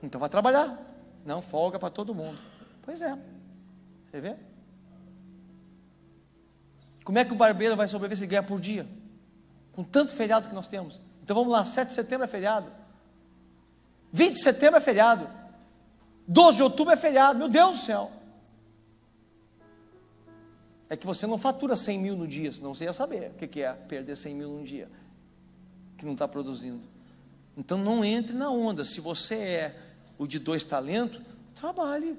Então vai trabalhar. Não, folga para todo mundo. Pois é. Você vê? Como é que o barbeiro vai sobreviver se ele ganha por dia? Com tanto feriado que nós temos. Então vamos lá, 7 de setembro é feriado. 20 de setembro é feriado. 12 de outubro é feriado. Meu Deus do céu. É que você não fatura 100 mil no dia, senão você ia saber o que é perder 100 mil num dia, que não está produzindo. Então não entre na onda. Se você é o de 2 talentos, trabalhe.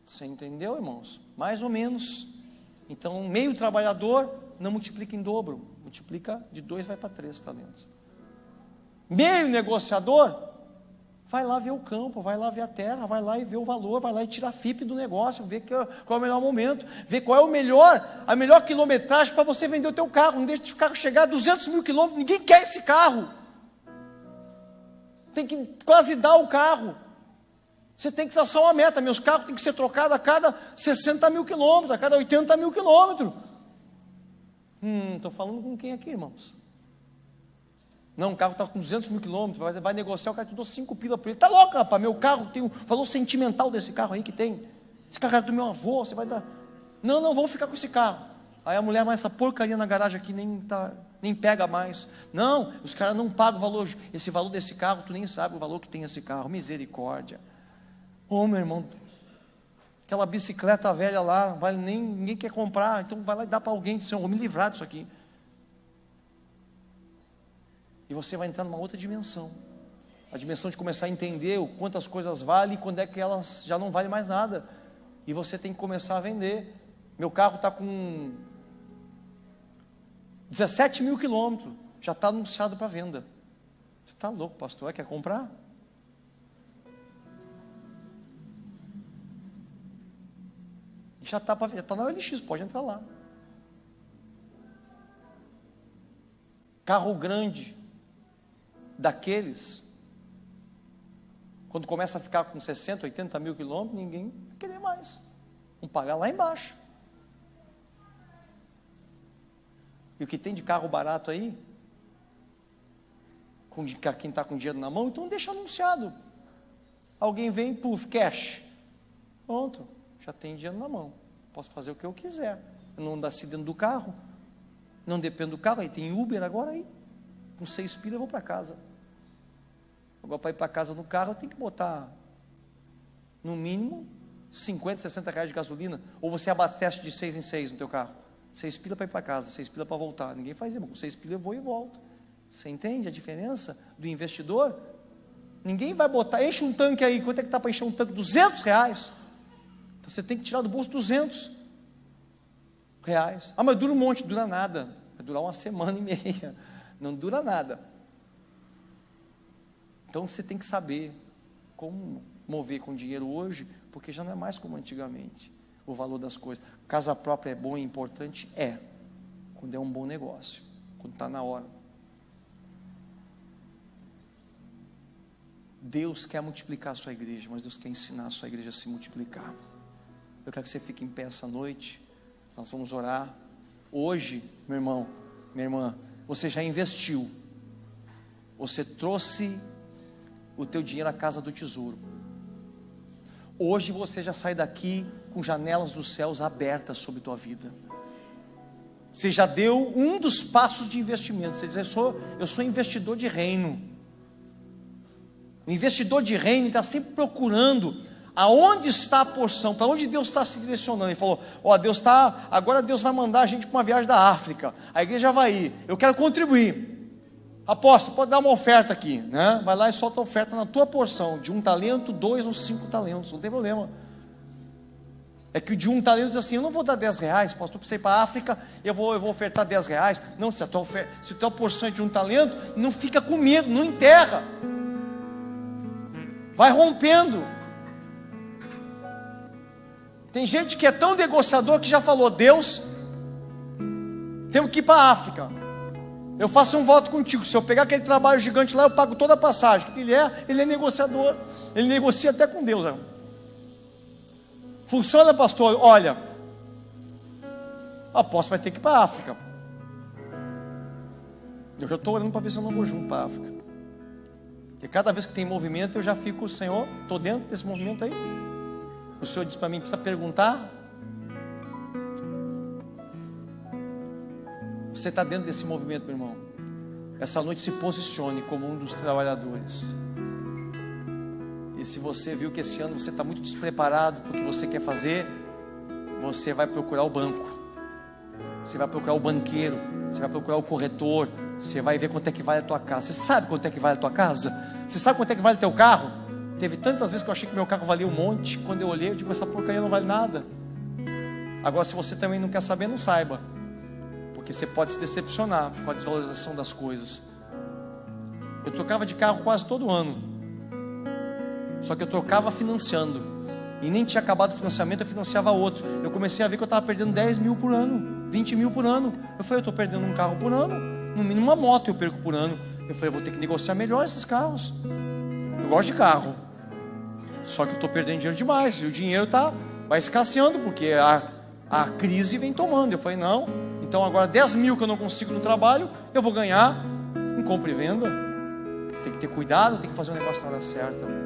Você entendeu, irmãos? Mais ou menos. Então, meio trabalhador não multiplica em dobro, multiplica de 2, vai para 3 talentos. Meio negociador, vai lá ver o campo, vai lá ver a terra, vai lá e ver o valor, vai lá e tira a FIP do negócio, ver qual é o melhor momento, ver qual é a melhor quilometragem para você vender o teu carro. Não deixe o carro chegar a 200 mil quilômetros, ninguém quer esse carro. Tem que quase dar o carro. Você tem que traçar uma meta. Meus carros têm que ser trocados a cada 60 mil quilômetros, a cada 80 mil quilômetros. Estou falando com quem aqui, irmãos? Não, o carro está com 200 mil quilômetros, vai negociar, o cara te deu 5 pila por ele. Está louco, rapaz, meu carro tem um valor sentimental desse carro aí que tem. Esse carro é do meu avô, você vai dar... Não, vamos ficar com esse carro. Aí a mulher, mas essa porcaria na garagem aqui nem pega mais. Não, os caras não pagam o valor, esse valor desse carro, tu nem sabe o valor que tem esse carro. Misericórdia. Ô, meu irmão, aquela bicicleta velha lá, ninguém quer comprar, então vai lá e dá para alguém, Senhor, vou me livrar disso aqui. E você vai entrar numa outra dimensão, a dimensão de começar a entender o quanto as coisas valem e quando é que elas já não valem mais nada, e você tem que começar a vender. Meu carro está com 17 mil quilômetros, já está anunciado para venda. Você está louco, pastor, quer comprar? Já está na OLX, pode entrar lá. Carro grande, daqueles, quando começa a ficar com 60, 80 mil quilômetros, ninguém vai querer mais. Vamos pagar lá embaixo. E o que tem de carro barato aí, quem está com dinheiro na mão, então deixa anunciado. Alguém vem, puff, cash. Pronto, já tem dinheiro na mão. Posso fazer o que eu quiser. Eu não ando dentro do carro. Não dependo do carro. Aí tem Uber agora aí. Com 6 pila eu vou para casa. Agora para ir para casa no carro eu tenho que botar no mínimo 50, 60 reais de gasolina. Ou você abastece de 6 em 6 no teu carro. 6 pila para ir para casa, 6 pila para voltar. Ninguém faz isso. Com 6 pila eu vou e volto. Você entende a diferença do investidor? Ninguém vai botar, enche um tanque aí. Quanto é que está para encher um tanque? 200 reais. Então você tem que tirar do bolso 200 reais. Ah, mas dura um monte, dura nada. Vai durar 1 semana e meia. Não dura nada. Então você tem que saber como mover com dinheiro hoje, porque já não é mais como antigamente o valor das coisas. Casa própria é bom e importante? É, quando é um bom negócio, quando está na hora. Deus quer multiplicar a sua igreja, mas Deus quer ensinar a sua igreja a se multiplicar. Eu quero que você fique em pé essa noite, nós vamos orar. Hoje, meu irmão, minha irmã, você já investiu, você trouxe o teu dinheiro à casa do tesouro. Hoje você já sai daqui com janelas dos céus abertas sobre a tua vida. Você já deu um dos passos de investimento. Você diz, eu sou investidor de reino. O investidor de reino está sempre procurando aonde está a porção, para onde Deus está se direcionando. Ele falou, agora Deus vai mandar a gente para uma viagem da África, a igreja vai ir, eu quero contribuir. Apóstolo, pode dar uma oferta aqui, né? Vai lá e solta a oferta na tua porção, de 1 talento, 2 ou 5 talentos, não tem problema. É que o de 1 talento diz assim, eu não vou dar 10 reais, pastor, para você ir para a África, eu vou ofertar 10 reais. Não, se a tua porção é de 1 talento, não fica com medo, não enterra. Vai rompendo. Tem gente que é tão negociador que já falou, Deus, temos que ir para a África. Eu faço um voto contigo, se eu pegar aquele trabalho gigante lá, eu pago toda a passagem. Ele é negociador, ele negocia até com Deus. Funciona, pastor? Olha, apóstolo vai ter que ir para a África. Eu já estou orando para ver se eu não vou junto para a África. Porque cada vez que tem movimento, eu já fico, Senhor, estou dentro desse movimento aí. O Senhor disse para mim, precisa perguntar Você está dentro desse movimento, meu irmão. Essa noite se posicione como um dos trabalhadores. E se você viu que esse ano você está muito despreparado para o que você quer fazer, você vai procurar o banco, você vai procurar o banqueiro, você vai procurar o corretor, você vai ver quanto é que vale a tua casa. Você sabe quanto é que vale a tua casa? Você sabe quanto é que vale o teu carro? Teve tantas vezes que eu achei que meu carro valia um monte. Quando eu olhei, eu digo, essa porcaria não vale nada. Agora, se você também não quer saber, não saiba, porque você pode se decepcionar com a desvalorização das coisas. Eu trocava de carro quase todo ano, só que eu trocava financiando, e nem tinha acabado o financiamento, eu financiava outro. Eu comecei a ver que eu estava perdendo 10 mil por ano, 20 mil por ano. Eu falei, eu estou perdendo um carro por ano, no mínimo uma moto eu perco por ano. Eu falei, eu vou ter que negociar melhor esses carros. Eu gosto de carro, só que eu estou perdendo dinheiro demais, e o dinheiro vai escasseando, porque a crise vem tomando. Eu falei, não, então agora 10 mil que eu não consigo no trabalho, eu vou ganhar em compra e venda. Tem que ter cuidado, tem que fazer o negócio na hora certa.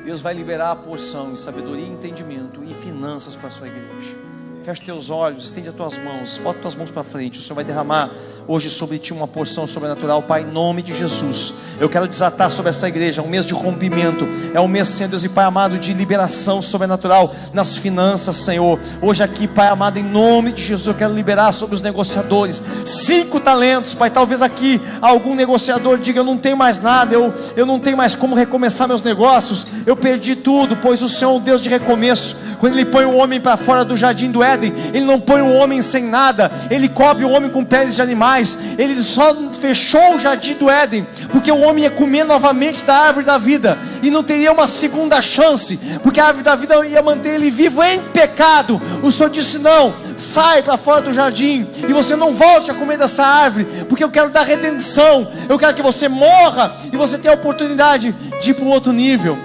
Deus vai liberar a porção de sabedoria, entendimento e finanças para a sua igreja. Feche teus olhos, estende as tuas mãos, bota as tuas mãos para frente. O Senhor vai derramar hoje sobre ti uma porção sobrenatural, Pai, em nome de Jesus. Eu quero desatar sobre essa igreja um mês de rompimento. É um mês, Senhor Deus e Pai amado, de liberação sobrenatural nas finanças, Senhor. Hoje aqui, Pai amado, em nome de Jesus, eu quero liberar sobre os negociadores 5 talentos, Pai. Talvez aqui algum negociador diga, eu não tenho mais nada, eu não tenho mais como recomeçar meus negócios, eu perdi tudo, pois o Senhor é um Deus de recomeço. Quando Ele põe o homem para fora do jardim do Éden, Ele não põe o homem sem nada, Ele cobre o homem com peles de animais. Ele só fechou o jardim do Éden porque o homem ia comer novamente da árvore da vida e não teria uma segunda chance, porque a árvore da vida ia manter ele vivo em pecado. O Senhor disse, não, sai para fora do jardim e você não volte a comer dessa árvore, porque eu quero dar redenção, eu quero que você morra e você tenha a oportunidade de ir para um outro nível.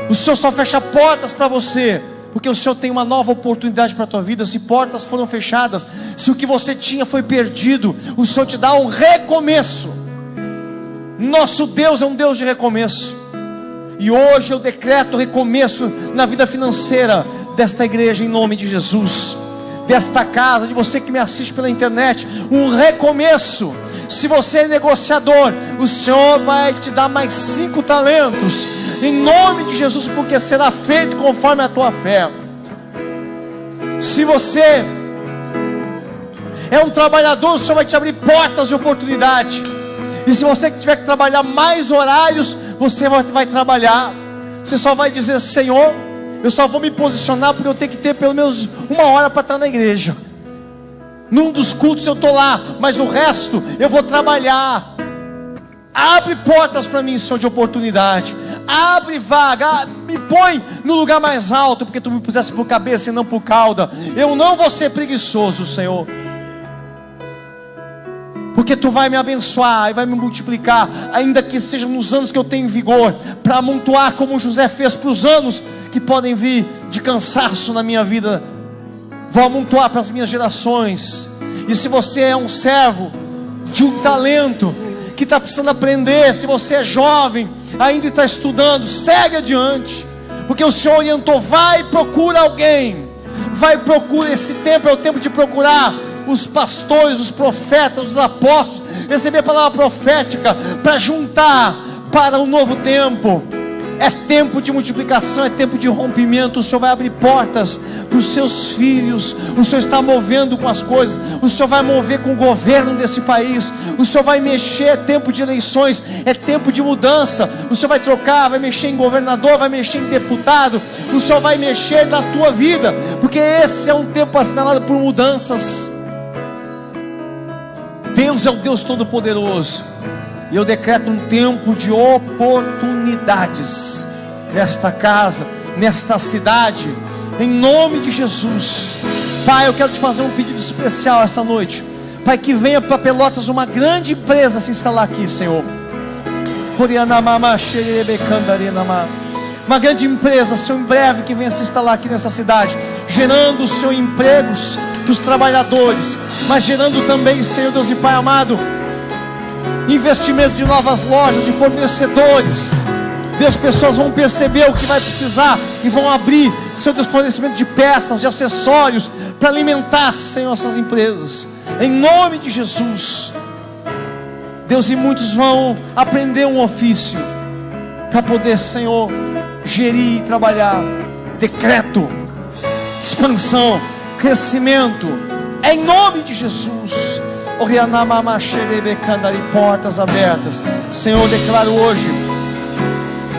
O Senhor só fecha portas para você porque o Senhor tem uma nova oportunidade para a tua vida. Se portas foram fechadas, se o que você tinha foi perdido, o Senhor te dá um recomeço. Nosso Deus é um Deus de recomeço. E hoje eu decreto recomeço na vida financeira desta igreja, em nome de Jesus, desta casa, de você que me assiste pela internet, um recomeço. Se você é negociador, o Senhor vai te dar mais 5 talentos, em nome de Jesus, porque será feito conforme a tua fé. Se você é um trabalhador, o Senhor vai te abrir portas de oportunidade. E se você tiver que trabalhar mais horários, você vai trabalhar. Você só vai dizer, Senhor, eu só vou me posicionar porque eu tenho que ter pelo menos 1 hora para estar na igreja. Num dos cultos eu estou lá, mas o resto eu vou trabalhar. Abre portas para mim, Senhor, de oportunidade. Abre vaga, me põe no lugar mais alto, porque tu me puseste por cabeça e não por cauda. Eu não vou ser preguiçoso, Senhor, porque tu vai me abençoar e vai me multiplicar, ainda que sejam nos anos que eu tenho vigor, para amontoar como José fez para os anos que podem vir de cansaço na minha vida. Vou amontoar para as minhas gerações. E se você é um servo de um talento que está precisando aprender, se você é jovem, ainda está estudando, segue adiante, porque o Senhor orientou, vai, procura alguém, vai, procura. Esse tempo é o tempo de procurar os pastores, os profetas, os apóstolos, receber a palavra profética, para juntar para um novo tempo. É tempo de multiplicação, é tempo de rompimento. O Senhor vai abrir portas para os seus filhos. O Senhor está movendo com as coisas. O Senhor vai mover com o governo desse país. O Senhor vai mexer, é tempo de eleições, é tempo de mudança. O Senhor vai trocar, vai mexer em governador, vai mexer em deputado. O Senhor vai mexer na tua vida, porque esse é um tempo assinalado por mudanças. Deus é o Deus Todo-Poderoso. E eu decreto um tempo de oportunidades nesta casa, nesta cidade, em nome de Jesus. Pai, eu quero te fazer um pedido especial essa noite. Pai, que venha para Pelotas uma grande empresa se instalar aqui, Senhor. Uma grande empresa, Senhor, em breve que venha se instalar aqui nessa cidade, gerando, Senhor, empregos para os trabalhadores, mas gerando também, Senhor Deus e Pai amado, investimento de novas lojas, de fornecedores. Deus, pessoas vão perceber o que vai precisar e vão abrir Senhor Deus, fornecimento de peças, de acessórios, para alimentar, Senhor, essas empresas, em nome de Jesus. Deus, e muitos vão aprender um ofício, para poder, Senhor, gerir e trabalhar. Decreto expansão, crescimento, em nome de Jesus. Portas abertas. Senhor, eu declaro hoje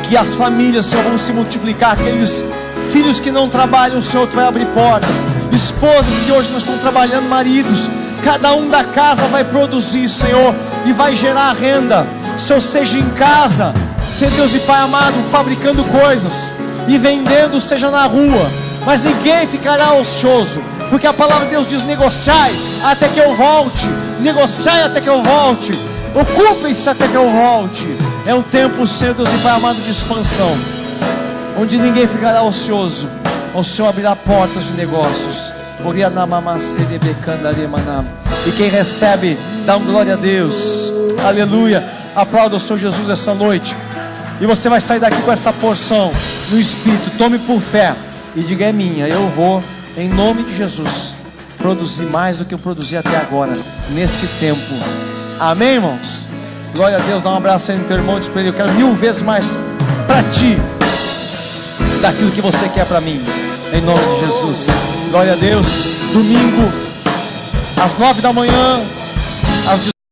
que as famílias, Senhor, vão se multiplicar. Aqueles filhos que não trabalham, Senhor, Tu vai abrir portas. Esposas que hoje não estão trabalhando, maridos, cada um da casa vai produzir, Senhor, e vai gerar renda. Senhor, seja em casa, Senhor Deus e Pai amado, fabricando coisas e vendendo, seja na rua, mas ninguém ficará ocioso, porque a palavra de Deus diz: negociai até que eu volte, negociai até que eu volte, ocupem-se até que eu volte. É um tempo, Senhor Deus e Pai amado, de expansão, onde ninguém ficará ocioso. O Senhor abrirá portas de negócios. E quem recebe, dá um glória a Deus, aleluia. Aplauda o Senhor Jesus essa noite. E você vai sair daqui com essa porção no Espírito. Tome por fé e diga: é minha. Eu vou, em nome de Jesus, produzir mais do que eu produzi até agora, nesse tempo. Amém, irmãos? Glória a Deus. Dá um abraço aí no teu irmão. Diz para ele: eu quero 1000 vezes mais para ti daquilo que você quer para mim, em nome de Jesus. Glória a Deus. Domingo às 9 da manhã,